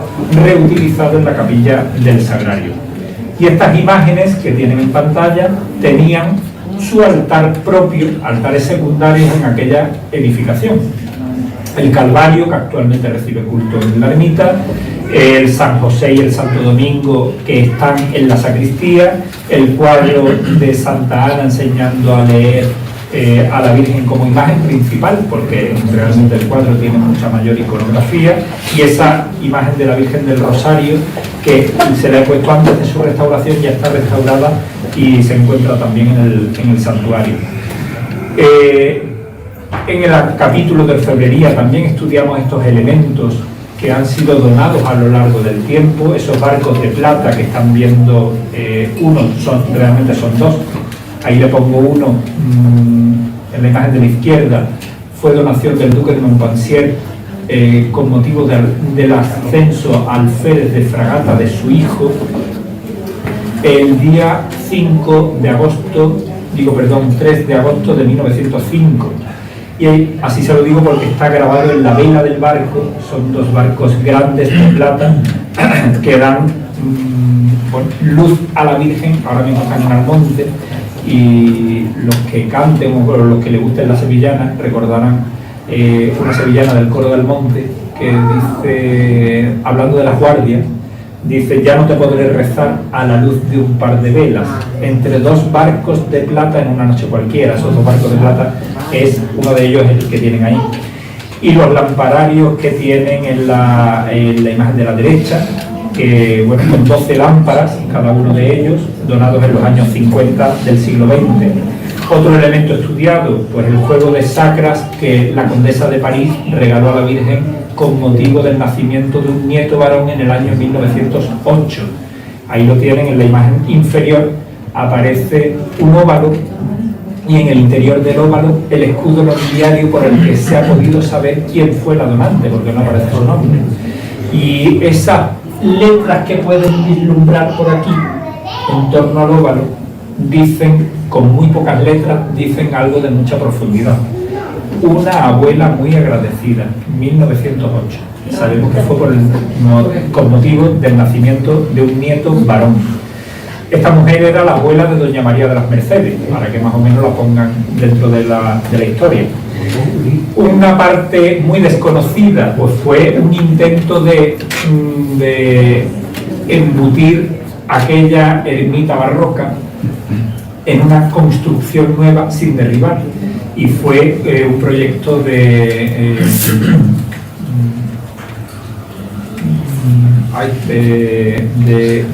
reutilizado en la capilla del Sagrario. Y estas imágenes que tienen en pantalla tenían su altar propio, altares secundarios en aquella edificación. El Calvario, que actualmente recibe culto en la ermita, el San José y el Santo Domingo, que están en la sacristía, el cuadro de Santa Ana enseñando a leer a la Virgen como imagen principal, porque realmente el cuadro tiene mucha mayor iconografía, y esa imagen de la Virgen del Rosario, que se le ha puesto antes de su restauración, ya está restaurada y se encuentra también en el santuario. En el capítulo de orfebrería también estudiamos estos elementos que han sido donados a lo largo del tiempo. Esos barcos de plata que están viendo, realmente son dos. Ahí le pongo uno en la imagen de la izquierda, fue donación del duque de Montpensier con motivo del ascenso al alférez de fragata de su hijo, el día 3 de agosto de 1905. Y así se lo digo porque está grabado en la vela del barco. Son dos barcos grandes de plata que dan luz a la Virgen. Ahora mismo están en Almonte, y los que canten o los que les gusten la sevillana recordarán una sevillana del coro del Monte que dice, hablando de las guardias, dice: ya no te podré rezar a la luz de un par de velas, entre dos barcos de plata en una noche cualquiera. Esos dos barcos de plata es uno de ellos, el que tienen ahí. Y los lampararios que tienen en la imagen de la derecha, que son 12 lámparas, cada uno de ellos, donados en los años 50 del siglo XX. Otro elemento estudiado, pues el juego de sacras que la condesa de París regaló a la Virgen con motivo del nacimiento de un nieto varón en el año 1908. Ahí lo tienen, en la imagen inferior aparece un óvalo y en el interior del óvalo el escudo nobiliario por el que se ha podido saber quién fue la donante, porque no aparece su nombre. Y esas letras que pueden vislumbrar por aquí en torno al óvalo dicen, con muy pocas letras, dicen algo de mucha profundidad. Una abuela muy agradecida, 1908. Sabemos que fue con motivo del nacimiento de un nieto varón. Esta mujer era la abuela de doña María de las Mercedes, para que más o menos la pongan dentro de la historia. Una parte muy desconocida, pues fue un intento de embutir aquella ermita barroca en una construcción nueva sin derribar, y fue un proyecto de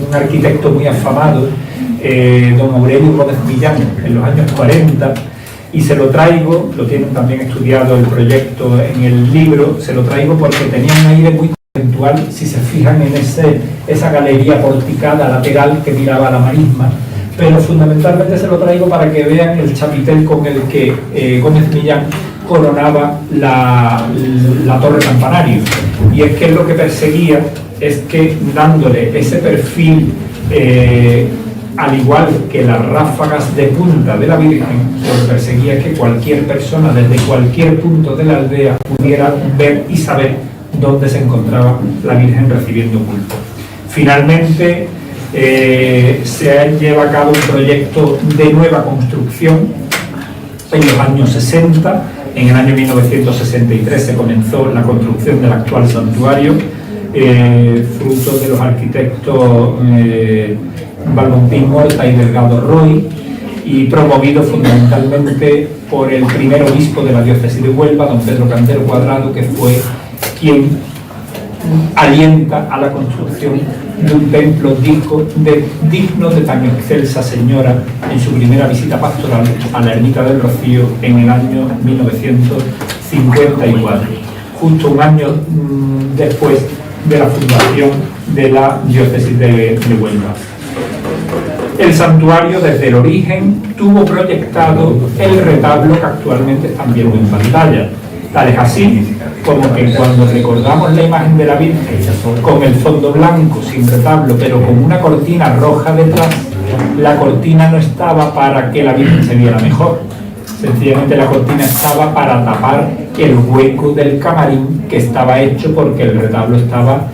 un arquitecto muy afamado, don Aurelio Gómez Millán, en los años 40, y se lo traigo, lo tienen también estudiado el proyecto en el libro, se lo traigo porque tenía un aire muy conventual, si se fijan en esa galería porticada lateral que miraba a la marisma, pero fundamentalmente se lo traigo para que vean el chapitel con el que Gómez Millán coronaba la torre campanario. Y es que lo que perseguía es que, dándole ese perfil, al igual que las ráfagas de punta de la Virgen, lo que perseguía es que cualquier persona desde cualquier punto de la aldea pudiera ver y saber dónde se encontraba la Virgen recibiendo culto. Finalmente se lleva a cabo un proyecto de nueva construcción en los años 60. En el año 1963 se comenzó la construcción del actual santuario, fruto de los arquitectos Valmontín Horta y Delgado Roy, y promovido fundamentalmente por el primer obispo de la diócesis de Huelva, don Pedro Cantero Cuadrado, que fue quien alienta a la construcción de un templo digno de tan excelsa señora en su primera visita pastoral a la ermita del Rocío en el año 1954, justo un año después de la fundación de la diócesis de Huelva. El santuario, desde el origen, tuvo proyectado el retablo que actualmente están viendo en pantalla. Tal es así como que cuando recordamos la imagen de la Virgen con el fondo blanco, sin retablo, pero con una cortina roja detrás, la cortina no estaba para que la Virgen se viera mejor. Sencillamente la cortina estaba para tapar el hueco del camarín que estaba hecho porque el retablo estaba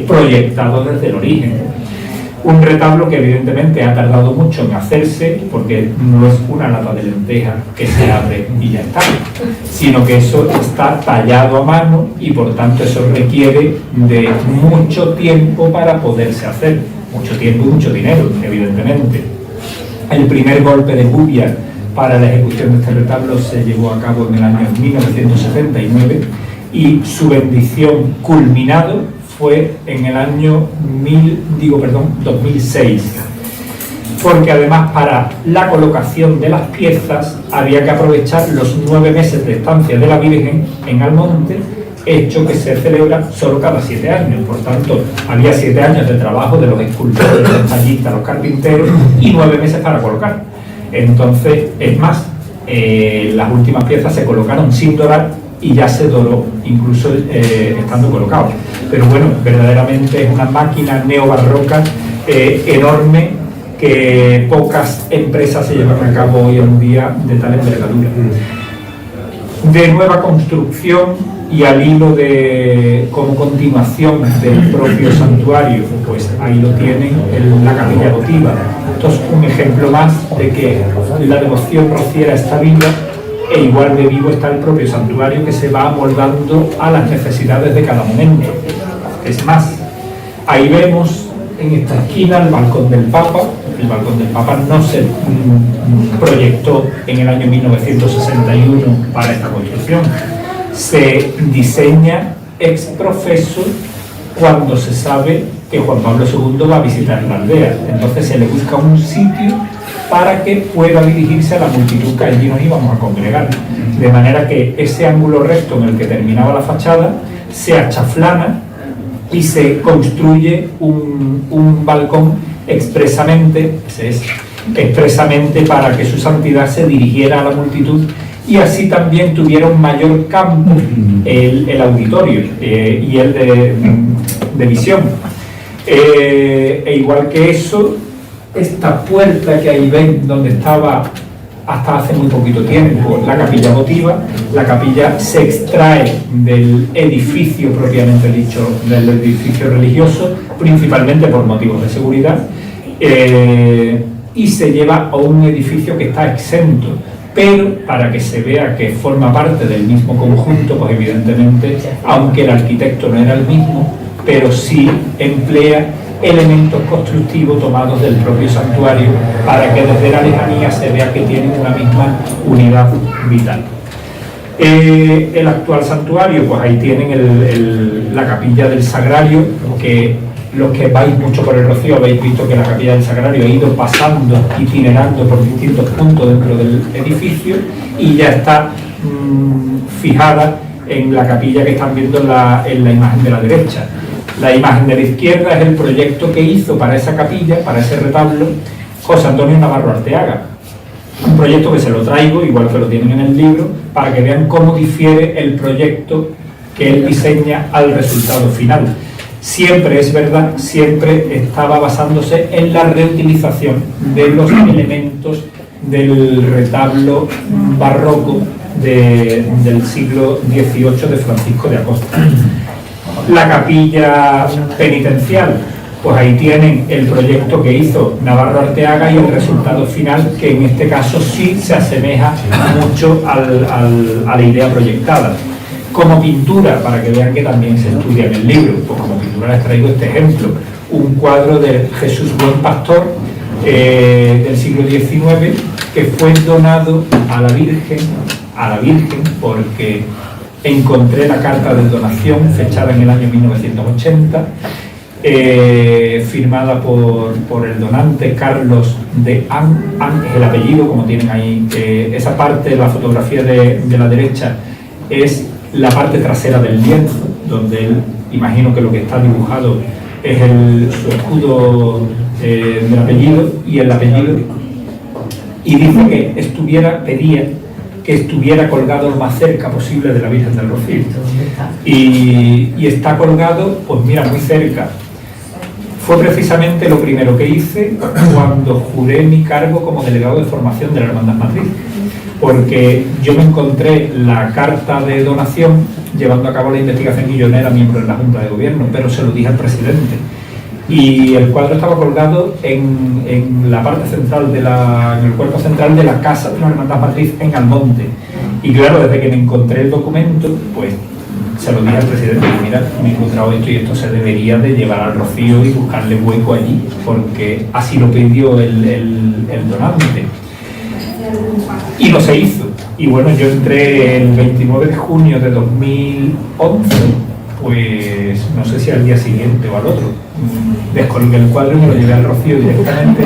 proyectado desde el origen. Un retablo que evidentemente ha tardado mucho en hacerse, porque no es una lata de lentejas que se abre y ya está, sino que eso está tallado a mano y por tanto eso requiere de mucho tiempo para poderse hacer, mucho tiempo y mucho dinero, evidentemente. El primer golpe de lluvia para la ejecución de este retablo se llevó a cabo en el año 1979 y su bendición culminado fue en el año 2006, porque además para la colocación de las piezas había que aprovechar los 9 meses de estancia de la Virgen en Almonte, hecho que se celebra solo cada 7 años. Por tanto, había 7 años de trabajo de los escultores, los tallistas, los carpinteros y 9 meses para colocar. Entonces, es más, las últimas piezas se colocaron sin dorar y ya se doró, incluso estando colocado. Pero bueno, verdaderamente es una máquina neobarroca enorme que pocas empresas se llevan a cabo hoy en día de tal envergadura. De nueva construcción y al hilo de, como continuación del propio santuario, pues ahí lo tienen en la capilla votiva. Esto es un ejemplo más de que la devoción rociera está viva, e igual de vivo está el propio santuario, que se va amoldando a las necesidades de cada momento. Es más, ahí vemos en esta esquina el balcón del Papa. El balcón del Papa no se proyectó en el año 1961 para esta construcción. Se diseña ex professo cuando se sabe que Juan Pablo II va a visitar la aldea. Entonces se le busca un sitio para que pueda dirigirse a la multitud que allí nos íbamos a congregar. De manera que ese ángulo recto en el que terminaba la fachada se achaflana y se construye un balcón expresamente para que su santidad se dirigiera a la multitud y así también tuviera un mayor campo el auditorio y el de visión. E igual que eso, esta puerta que ahí ven donde estaba hasta hace muy poquito tiempo la capilla votiva, la capilla se extrae del edificio propiamente dicho, del edificio religioso, principalmente por motivos de seguridad, y se lleva a un edificio que está exento, pero para que se vea que forma parte del mismo conjunto, pues evidentemente, aunque el arquitecto no era el mismo, pero sí emplea elementos constructivos tomados del propio santuario para que desde la lejanía se vea que tienen una misma unidad vital. El actual santuario, pues ahí tienen la capilla del Sagrario, que los que vais mucho por el Rocío habéis visto que la capilla del Sagrario ha ido pasando, itinerando por distintos puntos dentro del edificio y ya está fijada en la capilla que están viendo en la imagen de la derecha. La imagen de la izquierda es el proyecto que hizo para esa capilla, para ese retablo, José Antonio Navarro Arteaga. Un proyecto que se lo traigo, igual que lo tienen en el libro, para que vean cómo difiere el proyecto que él diseña al resultado final. Siempre, es verdad, siempre estaba basándose en la reutilización de los elementos del retablo barroco del siglo XVIII de Francisco de Acosta. La capilla penitencial, pues ahí tienen el proyecto que hizo Navarro Arteaga y el resultado final, que en este caso sí se asemeja mucho a la idea proyectada. Como pintura, para que vean que también se estudia en el libro, pues como pintura les traigo este ejemplo, un cuadro de Jesús Buen Pastor del siglo XIX que fue donado a la Virgen porque encontré la carta de donación fechada en el año 1980, firmada por el donante Carlos de An, es el apellido, como tienen ahí. Esa parte, la fotografía de la derecha, es la parte trasera del lienzo, donde él, imagino que lo que está dibujado es su escudo del apellido y el apellido, y dice que pedía que estuviera colgado lo más cerca posible de la Virgen del Rocío. Y está colgado, pues mira, muy cerca. Fue precisamente lo primero que hice cuando juré mi cargo como delegado de formación de la Hermandad Matriz, porque yo me encontré la carta de donación llevando a cabo la investigación y yo no era miembro de la Junta de Gobierno, pero se lo dije al presidente. Y el cuadro estaba colgado en la parte central, en el cuerpo central de la casa de la Hermandad Matriz en Almonte. Y claro, desde que me encontré el documento, pues se lo dije al presidente, mira, me he encontrado esto y esto se debería de llevar al Rocío y buscarle hueco allí, porque así lo pidió el donante. Y no se hizo. Y bueno, yo entré el 29 de junio de 2011, pues no sé si al día siguiente o al otro, descolgué el cuadro y me lo llevé al Rocío directamente.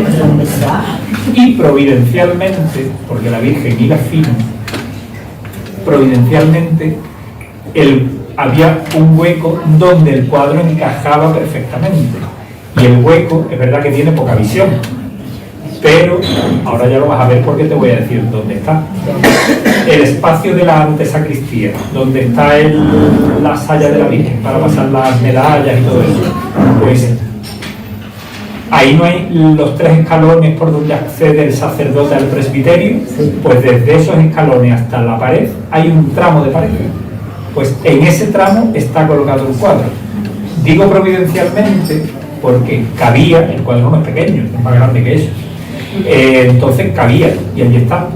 Y providencialmente, porque la Virgen y la fino, providencialmente había un hueco donde el cuadro encajaba perfectamente. Y el hueco, es verdad que tiene poca visión, pero ahora ya lo vas a ver porque te voy a decir dónde está. El espacio de la antesacristía, donde está la saya de la Virgen para pasar las medallas y todo eso, pues ahí no hay los 3 escalones por donde accede el sacerdote al presbiterio, pues desde esos escalones hasta la pared hay un tramo de pared. Pues en ese tramo está colocado el cuadro. Digo providencialmente porque cabía, el cuadro no es pequeño, es más grande que eso. Entonces cabía y allí está.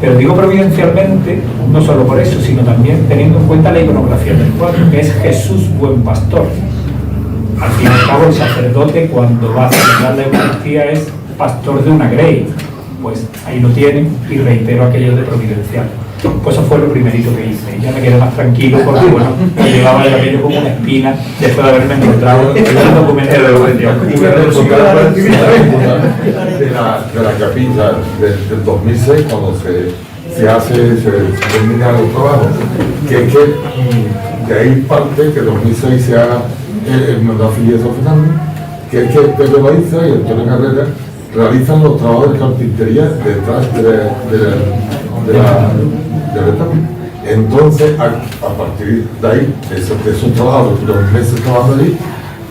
Pero digo providencialmente no solo por eso, sino también teniendo en cuenta la iconografía del cuadro, que es Jesús Buen Pastor. Al fin y al cabo, el sacerdote, cuando va a celebrar la Eucaristía, es pastor de una grey. pues ahí lo tienen, y reitero aquello de providencial. Pues eso fue lo primerito que hice, y ya me quedé más tranquilo porque, bueno, me llevaba el aquello como una espina después de haberme encontrado el documento de devolución. De la capilla del 2006, cuando se termina los trabajos, que hay parte que en 2006 se haga el Monafili de San Fernando, que es que Pedro Baiza y Antonio Carrera realizan los trabajos de carpintería detrás del retablo. Entonces, a partir de ahí, de esos trabajos, los meses trabajando allí,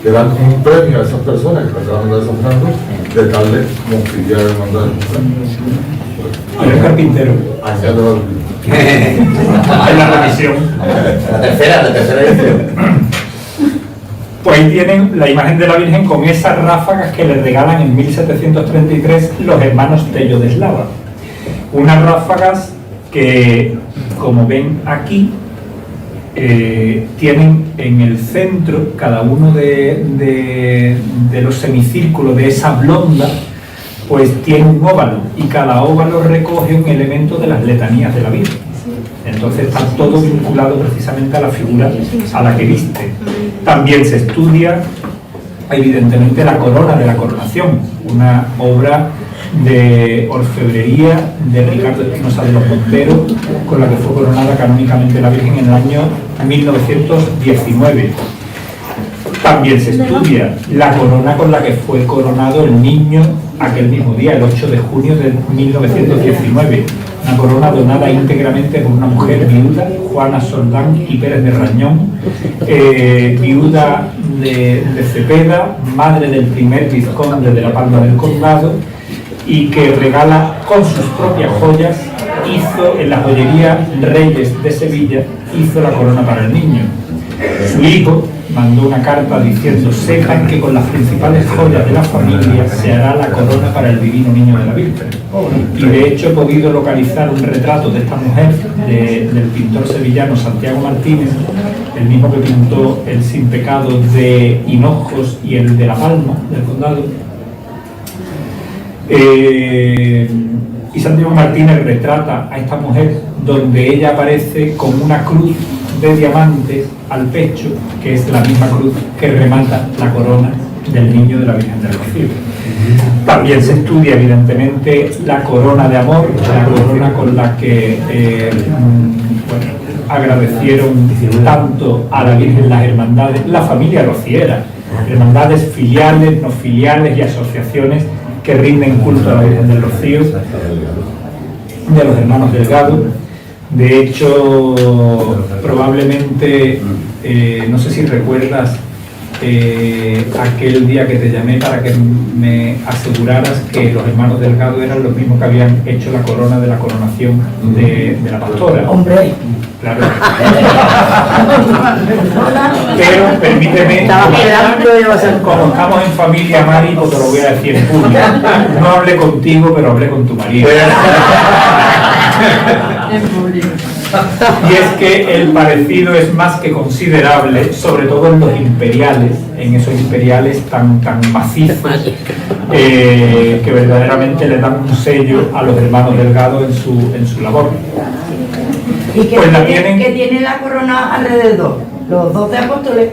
le dan un premio a esas personas que están trabajando de San Fernando, de darle monfiliar de hermandad. Eres carpintero. En la revisión. La tercera edición. Pues ahí tienen la imagen de la Virgen con esas ráfagas que le regalan en 1733 los hermanos Tello de Eslava. Unas ráfagas que, como ven aquí, tienen en el centro, cada uno de los semicírculos de esa blonda, pues tiene un óvalo, y cada óvalo recoge un elemento de las letanías de la Virgen. Entonces está todo vinculado precisamente a la figura a la que viste. También se estudia, evidentemente, la corona de la coronación, una obra de orfebrería de Ricardo Espinosa de los Monteros, con la que fue coronada canónicamente la Virgen en el año 1919. También se estudia la corona con la que fue coronado el niño aquel mismo día, el 8 de junio de 1919. Una corona donada íntegramente por una mujer viuda, Juana Soldán y Pérez de Rañón, viuda de Cepeda, madre del primer vizconde de la Palma del Condado, y que regala con sus propias joyas, hizo en la joyería Reyes de Sevilla, hizo la corona para el niño. Su hijo mandó una carta diciendo: sepan que con las principales joyas de la familia se hará la corona para el divino niño de la Virgen. Y de hecho he podido localizar un retrato de esta mujer del pintor sevillano Santiago Martínez, el mismo que pintó el Sin Pecado de Hinojos y el de La Palma del Condado. Y Santiago Martínez retrata a esta mujer donde ella aparece con una cruz de diamantes al pecho, que es la misma cruz que remata la corona del niño de la Virgen del Rocío. También se estudia evidentemente la corona de amor, la corona con la que agradecieron tanto a la Virgen las hermandades, la familia rociera, hermandades filiales, no filiales y asociaciones que rinden culto a la Virgen del Rocío, de los hermanos Delgado. De hecho, probablemente, no sé si recuerdas aquel día que te llamé para que me aseguraras que los hermanos Delgado eran los mismos que habían hecho la corona de la coronación de la pastora. Hombre, claro. Pero permíteme, como estamos en familia, Mari, pues te lo voy a decir en público. No hablé contigo, pero hablé con tu marido. Y es que el parecido es más que considerable, sobre todo en los imperiales, en esos imperiales tan macizos, que verdaderamente le dan un sello a los hermanos Delgado en su labor. ¿Y qué Pues tiene la corona alrededor? Los 12 apóstoles.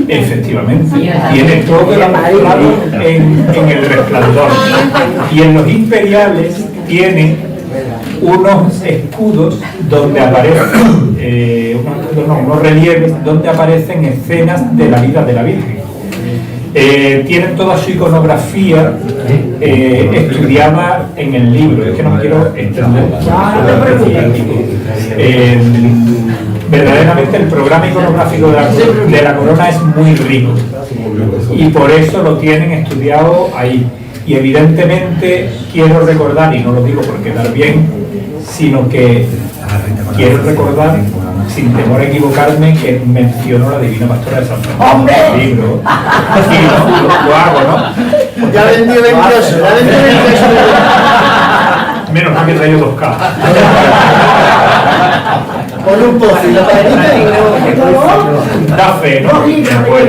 Efectivamente, tiene todo el apostolado en el resplandor. Y en los imperiales tiene unos escudos donde aparecen, unos relieves donde aparecen escenas de la vida de la Virgen. Tienen toda su iconografía estudiada en el libro. Es que no me quiero extender. Verdaderamente el programa iconográfico de la corona es muy rico y por eso lo tienen estudiado ahí. Y evidentemente quiero recordar, y no lo digo por quedar bien, sino que quiero recordar, sin temor a equivocarme, que menciono la Divina Pastora de San Francisco. ¡Hombre! Libro. Sí, ¿no? Lo hago, ¿no? Ya vendió 28, ya vendió 28. Menos mal que he traído 2K. Con un pozo y la pajarita y luego... Da fe, ¿no? Pues,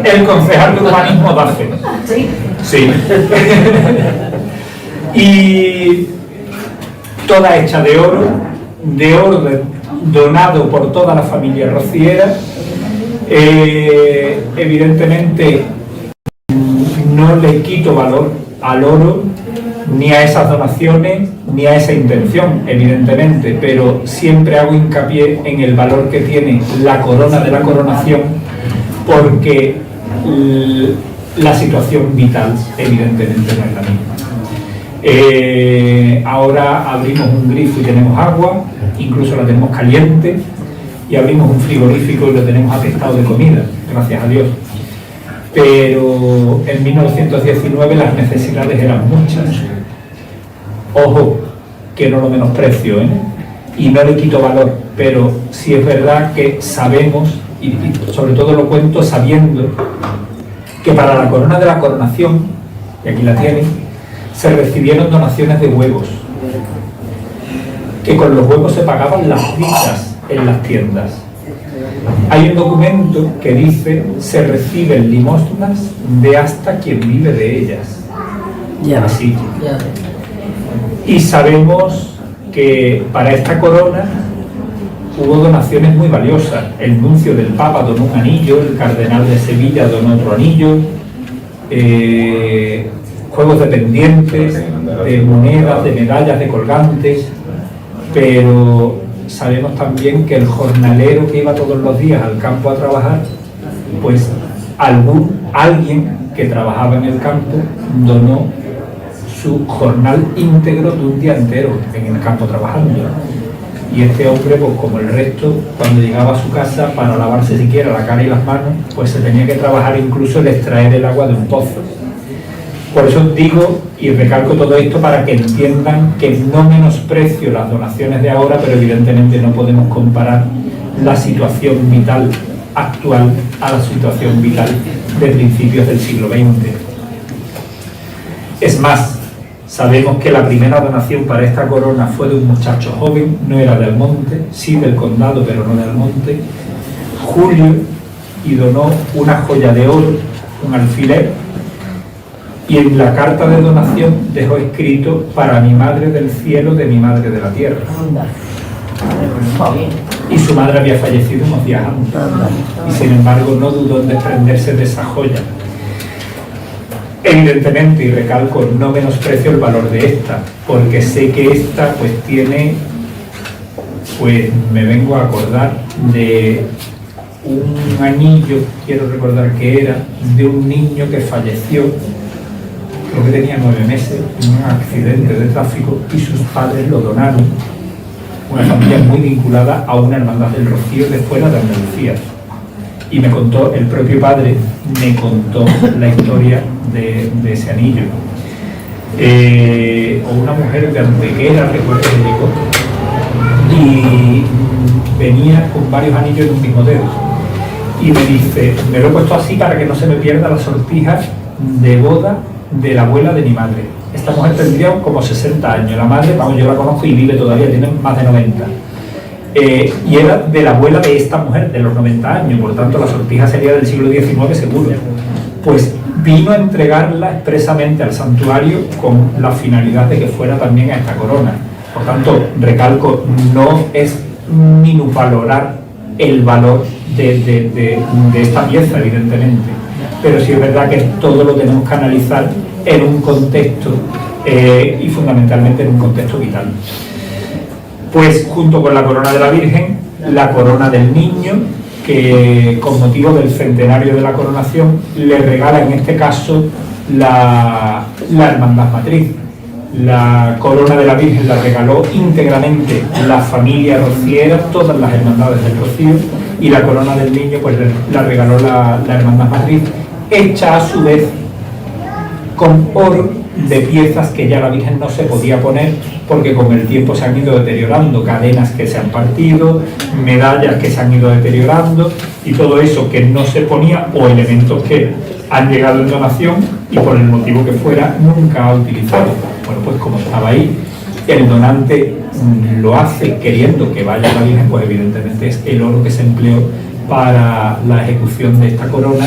el concejal de urbanismo da fe. Sí. Sí. Y toda hecha de oro donado por toda la familia rociera. Evidentemente no le quito valor al oro, ni a esas donaciones, ni a esa intención, evidentemente, pero siempre hago hincapié en el valor que tiene la corona de la coronación, porque la situación vital, evidentemente, no es la misma. Ahora abrimos un grifo y tenemos agua, incluso la tenemos caliente, y abrimos un frigorífico y lo tenemos atestado de comida, gracias a Dios. Pero en 1919 las necesidades eran muchas. Ojo, que no lo menosprecio, y no le quito valor, pero sí es verdad que sabemos, y sobre todo lo cuento sabiendo, que para la corona de la coronación, y aquí la tienen, se recibieron donaciones de huevos, que con los huevos se pagaban las citas en las tiendas. Hay un documento que dice: se reciben limosnas de hasta quien vive de ellas. Ya. Así. Ya. Y sabemos que para esta corona hubo donaciones muy valiosas. El nuncio del Papa donó un anillo, el cardenal de Sevilla donó otro anillo, juegos de pendientes, de monedas, de medallas, de colgantes, pero sabemos también que el jornalero que iba todos los días al campo a trabajar, pues alguien que trabajaba en el campo donó su jornal íntegro de un día entero en el campo trabajando. Y este hombre, pues como el resto, cuando llegaba a su casa, para lavarse siquiera la cara y las manos, pues se tenía que trabajar incluso el extraer el agua de un pozo. Por eso digo y recalco todo esto para que entiendan que no menosprecio las donaciones de ahora, pero evidentemente no podemos comparar la situación vital actual a la situación vital de principios del siglo XX. Es más, sabemos que la primera donación para esta corona fue de un muchacho joven, no era de Almonte, sí del condado, pero no de Almonte, Julio, y donó una joya de oro, un alfiler, y en la carta de donación dejó escrito: para mi madre del cielo, de mi madre de la tierra. Anda. Y su madre había fallecido unos días antes, y sin embargo no dudó en desprenderse de esa joya. Evidentemente, y recalco, no menosprecio el valor de esta, porque sé que esta pues tiene, pues me vengo a acordar de un anillo, quiero recordar que era, de un niño que falleció, creo que tenía 9 meses, en un accidente de tráfico, y sus padres lo donaron. Una familia muy vinculada a una hermandad del Rocío de fuera de Andalucía. Y me contó, el propio padre me contó la historia de ese anillo. O una mujer de Antequera, recuerdo que llegó, y venía con varios anillos en un mismo dedo. Y me dice: me lo he puesto así para que no se me pierda la sortija de boda de la abuela de mi madre. Esta mujer tendría como 60 años, la madre, vamos, yo la conozco y vive todavía, tiene más de 90. Y era de la abuela de esta mujer, de los 90 años, por tanto la sortija sería del siglo XIX seguro. Pues vino a entregarla expresamente al santuario con la finalidad de que fuera también a esta corona. Por tanto, recalco, no es minusvalorar el valor de esta pieza, evidentemente, pero sí es verdad que todo lo tenemos que analizar en un contexto y fundamentalmente en un contexto vital. Pues junto con la corona de la Virgen, la corona del Niño, que con motivo del centenario de la coronación le regala en este caso la Hermandad Matriz. La corona de la Virgen la regaló íntegramente la familia rociera, todas las hermandades del Rocío, y la corona del Niño pues la regaló la Hermandad Matriz, hecha a su vez con oro de piezas que ya la Virgen no se podía poner porque con el tiempo se han ido deteriorando, cadenas que se han partido, medallas que se han ido deteriorando, y todo eso que no se ponía, o elementos que han llegado en donación y por el motivo que fuera nunca ha utilizado. Bueno, pues como estaba ahí, el donante lo hace queriendo que vaya a la Virgen, pues evidentemente es el oro que se empleó para la ejecución de esta corona,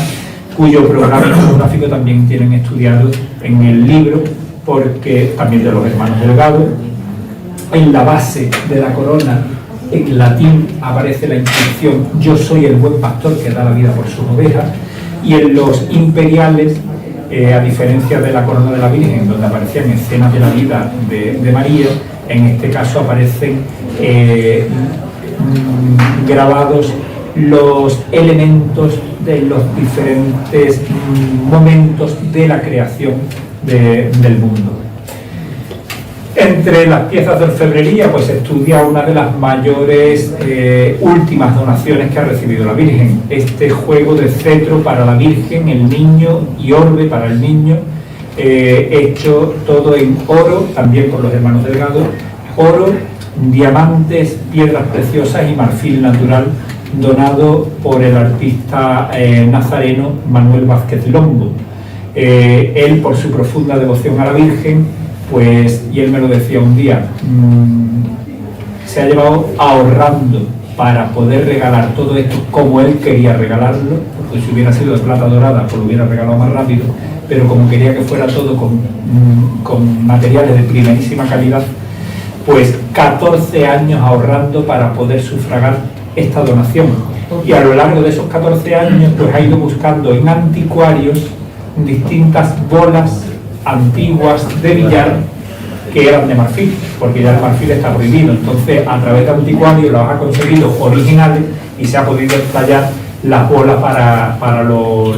cuyo programa fotográfico también tienen estudiado en el libro porque también de los hermanos Delgado. En la base de la corona, en latín, aparece la inscripción "Yo soy el buen pastor que da la vida por sus ovejas", y en los imperiales, a diferencia de la corona de la Virgen, donde aparecían escenas de la vida de María, en este caso aparecen grabados los elementos de los diferentes momentos de la creación del mundo. Entre las piezas de orfebrería, pues se estudia una de las mayores últimas donaciones que ha recibido la Virgen, este juego de cetro para la Virgen, el niño y orbe para el niño, hecho todo en oro, también por los hermanos Delgado, oro, diamantes, piedras preciosas y marfil natural, donado por el artista nazareno Manuel Vázquez Lombo. Él, por su profunda devoción a la Virgen, pues, y él me lo decía un día, se ha llevado ahorrando para poder regalar todo esto como él quería regalarlo, porque si hubiera sido de plata dorada, pues lo hubiera regalado más rápido, pero como quería que fuera todo con materiales de primerísima calidad, pues 14 años ahorrando para poder sufragar esta donación. Y a lo largo de esos 14 años, pues ha ido buscando en anticuarios distintas bolas antiguas de billar que eran de marfil, porque ya el marfil está prohibido. Entonces, a través de anticuarios los ha conseguido originales y se ha podido tallar las bolas para los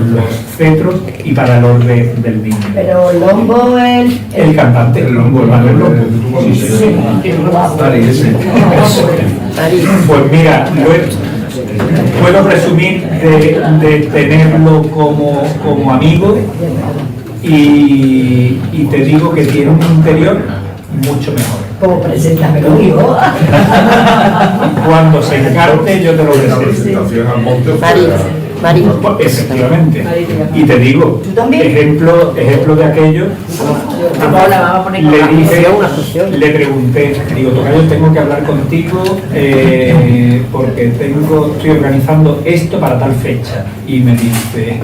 cetros y para el orbe del niño. Pero Lombo es El cantante, el Manuel Lombo. Sí, sí, sí. Pues mira, puedo presumir de tenerlo como amigo, y te digo que tiene un interior mucho mejor. como preséntamelo, hijo. Cuando se encarte yo te lo presento. Presentación al monte. María. Pues, efectivamente. Y te digo, ¿Tú también? ejemplo de aquello, le dije, una fusión. le pregunté, digo, Tocayo, tengo que hablar contigo porque estoy organizando esto para tal fecha. Y me dice,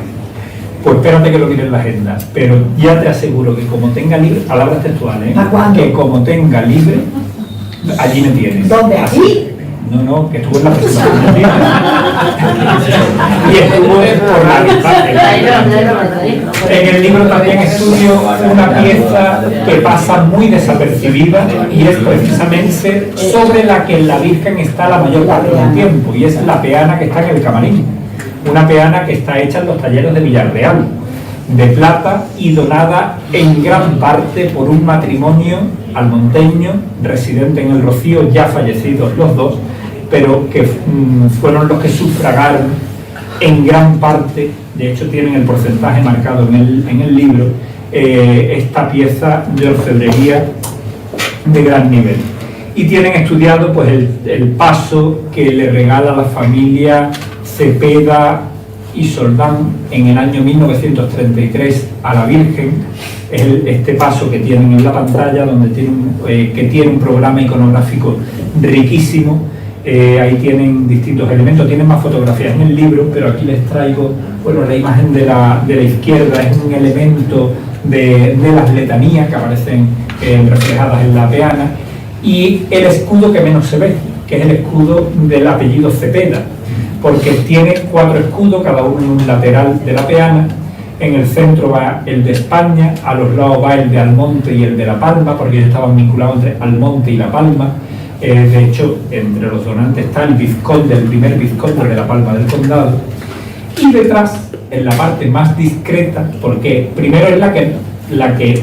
pues espérate que lo mire en la agenda, pero ya te aseguro que como tenga libre, palabras textuales, ¿Para cuándo? que como tenga libre, allí me tienes. ¿Dónde? ¿Aquí? No, que estuvo en la presentación del libro. Y estuvo por la En el libro también estudio una pieza que pasa muy desapercibida y es precisamente sobre la que la Virgen está la mayor parte del tiempo, y es la peana que está en el camarín. Una peana que está hecha en los talleres de Villarreal, de plata, y donada en gran parte por un matrimonio almonteño residente en el Rocío, ya fallecidos los dos, pero que fueron los que sufragaron en gran parte, de hecho tienen el porcentaje marcado en el libro, esta pieza de orfebrería de gran nivel. Y tienen estudiado pues el paso que le regala la familia Cepeda y Soldán en el año 1933 a la Virgen, este paso que tienen en la pantalla, donde que tiene un programa iconográfico riquísimo. Ahí tienen distintos elementos, tienen más fotografías en el libro, pero aquí les traigo, bueno, la imagen de la izquierda es un elemento de las letanías que aparecen reflejadas en la peana, y el escudo que menos se ve, que es el escudo del apellido Cepeda, porque tiene 4 escudos, cada uno en un lateral de la peana. En el centro va el de España, a los lados va el de Almonte y el de La Palma, porque ellos estaban vinculados entre Almonte y La Palma. De hecho, entre los donantes está el vizconde, el primer vizconde de La Palma del Condado. Y detrás, en la parte más discreta, porque primero es la que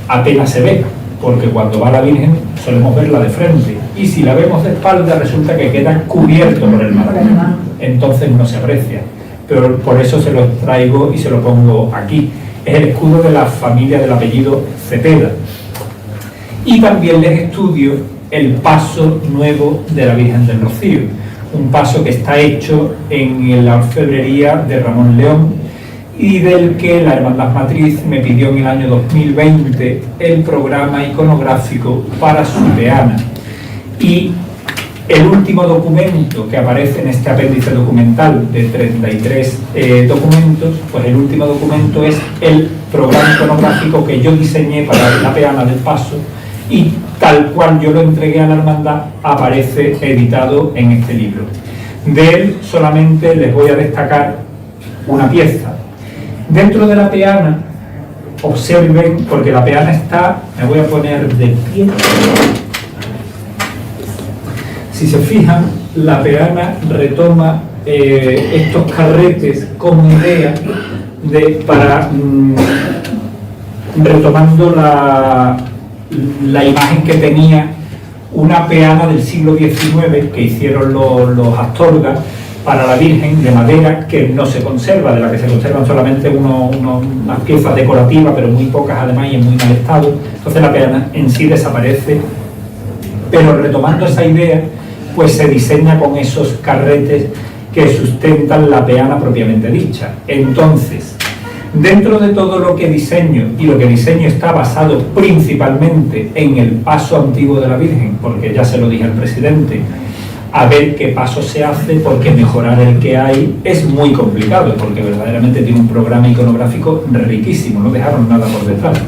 apenas se ve, porque cuando va la Virgen solemos verla de frente, y si la vemos de espalda resulta que queda cubierto por el mar, entonces no se aprecia, pero por eso se lo traigo y se lo pongo aquí. Es el escudo de la familia del apellido Cepeda. Y también les estudio el paso nuevo de la Virgen del Rocío, un paso que está hecho en la orfebrería de Ramón León, y del que la Hermandad Matriz me pidió en el año 2020 el programa iconográfico para su peana. Y el último documento que aparece en este apéndice documental de 33 documentos, pues el último documento es el programa iconográfico que yo diseñé para la peana del Paso, y tal cual yo lo entregué a la hermandad aparece editado en este libro. De él solamente les voy a destacar una pieza. Dentro de la peana, observen, porque la peana está, me voy a poner de pie. Si se fijan, la peana retoma estos carretes como idea para retomando la imagen que tenía una peana del siglo XIX que hicieron los Astorga para la Virgen, de madera, que no se conserva, de la que se conservan solamente unas piezas decorativas, pero muy pocas además y en muy mal estado. Entonces la peana en sí desaparece, pero retomando esa idea, pues se diseña con esos carretes que sustentan la peana propiamente dicha. Entonces, dentro de todo lo que diseño, y lo que diseño está basado principalmente en el paso antiguo de la Virgen, porque ya se lo dije al presidente, a ver qué paso se hace, porque mejorar el que hay es muy complicado, porque verdaderamente tiene un programa iconográfico riquísimo, no dejaron nada por detrás.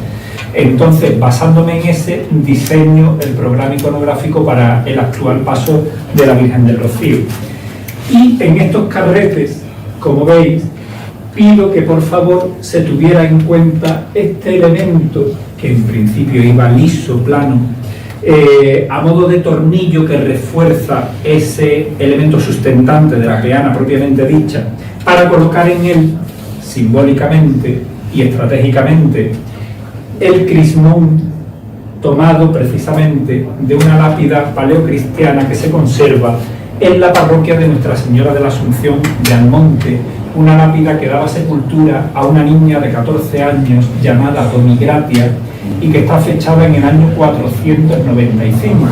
Entonces, basándome en ese, diseño el programa iconográfico para el actual paso de la Virgen del Rocío. Y en estos carretes, como veis, pido que por favor se tuviera en cuenta este elemento, que en principio iba liso, plano, a modo de tornillo que refuerza ese elemento sustentante de la peana propiamente dicha, para colocar en él, simbólicamente y estratégicamente, el crismón tomado precisamente de una lápida paleocristiana que se conserva en la parroquia de Nuestra Señora de la Asunción de Almonte, una lápida que daba sepultura a una niña de 14 años llamada Domigratia y que está fechada en el año 495.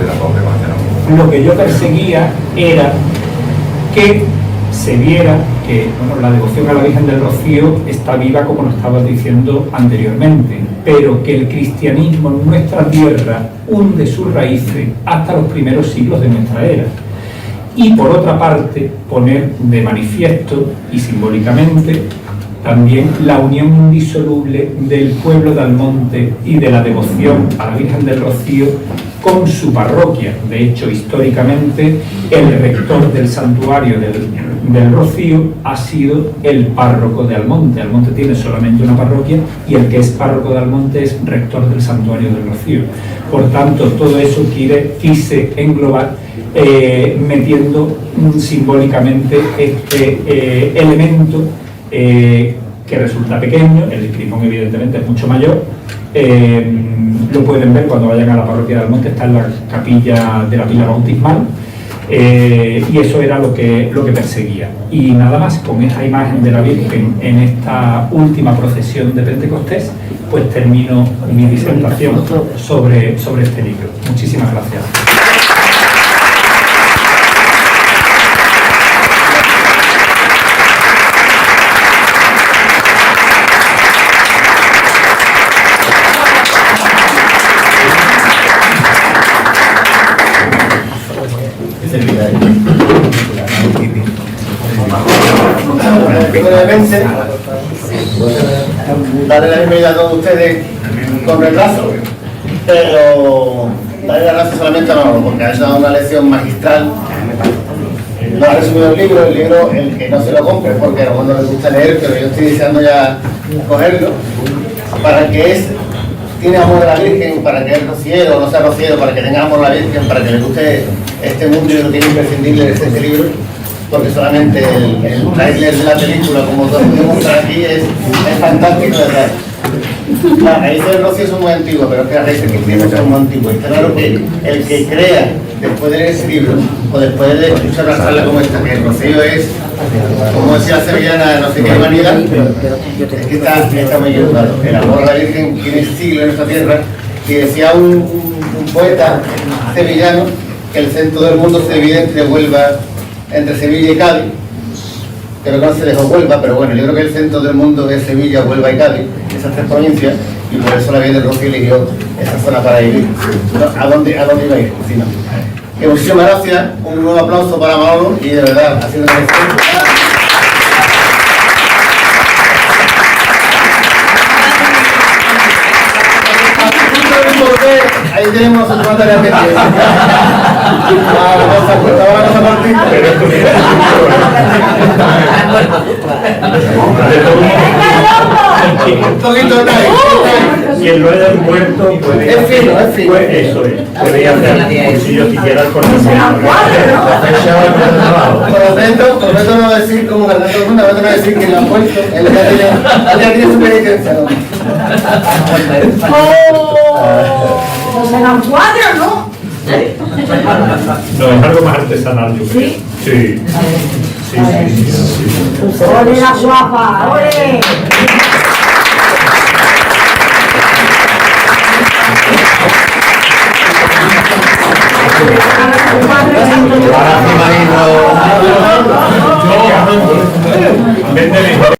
Lo que yo perseguía era que se viera que la devoción a la Virgen del Rocío está viva, como nos estaba diciendo anteriormente, pero que el cristianismo en nuestra tierra hunde sus raíces hasta los primeros siglos de nuestra era. Y por otra parte, poner de manifiesto y simbólicamente también la unión indisoluble del pueblo de Almonte y de la devoción a la Virgen del Rocío con su parroquia. De hecho, históricamente, el rector del santuario del Rocío ha sido el párroco de Almonte. Almonte tiene solamente una parroquia y el que es párroco de Almonte es rector del santuario del Rocío. Por tanto, todo eso quise englobar metiendo simbólicamente este elemento que resulta pequeño. El crismón evidentemente es mucho mayor. Lo pueden ver cuando vayan a la parroquia de Almonte, está en la capilla de la pila bautismal, y eso era lo que perseguía. Y nada más, con esta imagen de la Virgen en esta última procesión de Pentecostés, pues termino mi disertación sobre este libro. Muchísimas gracias. Brevemente, darle la bienvenida a todos ustedes con retraso, pero darle las gracias solamente a Manolo, porque ha hecho una lección magistral. No ha resumido el libro, el que no se lo compre, porque a lo mejor no les gusta leer, pero yo estoy deseando ya cogerlo, para que tiene amor a la Virgen, para que es rociero o no sea rociero, para que tenga amor a la Virgen, para que le guste este mundo y lo que es imprescindible es este libro, porque solamente el trailer de la película, como todos podemos mostrar aquí, es fantástico de verdad. La raíz del Rocío son muy antiguas, pero es que las raíces que tiene son muy antiguas. Está claro que el que crea, después de leer ese libro, o después de escuchar una charla como esta, que el Rocío es, como decía la sevillana, no sé qué humanidad, es que está muy bien claro. El amor a la Virgen tiene siglos en nuestra tierra, y decía un poeta sevillano que el centro del mundo se divide entre Sevilla y Cádiz. Creo que no se dejó Huelva, pero bueno, yo creo que el centro del mundo es Sevilla, Huelva y Cádiz, esas tres provincias, y por eso la Virgen del Rocío eligió esa zona para vivir. ¿A dónde iba a ir? Si no. Que muchísimas gracias, un nuevo aplauso para Manolo, y de verdad, ha sido una lección. ahí tenemos otra tarea pendiente. Ah, la cosa cortita. Pero esto mira, de todo Un poquito de ahí. quien lo haya muerto puede Es fino, es fino. Pues eso es. Puede hacer bolsillo si quiera el cortesía. Prometo no decir como ganar todo el mundo, prometo no decir que lo ha puesto. Él ya tiene su penitencia, ¿no? No serán 4, ¿no? No, es algo más artesanal, yo creo. ¿Sí? Sí. Sí, sí, sí. ¡Ole la guapa! ¡Ole! Ahora me imagino. Yo,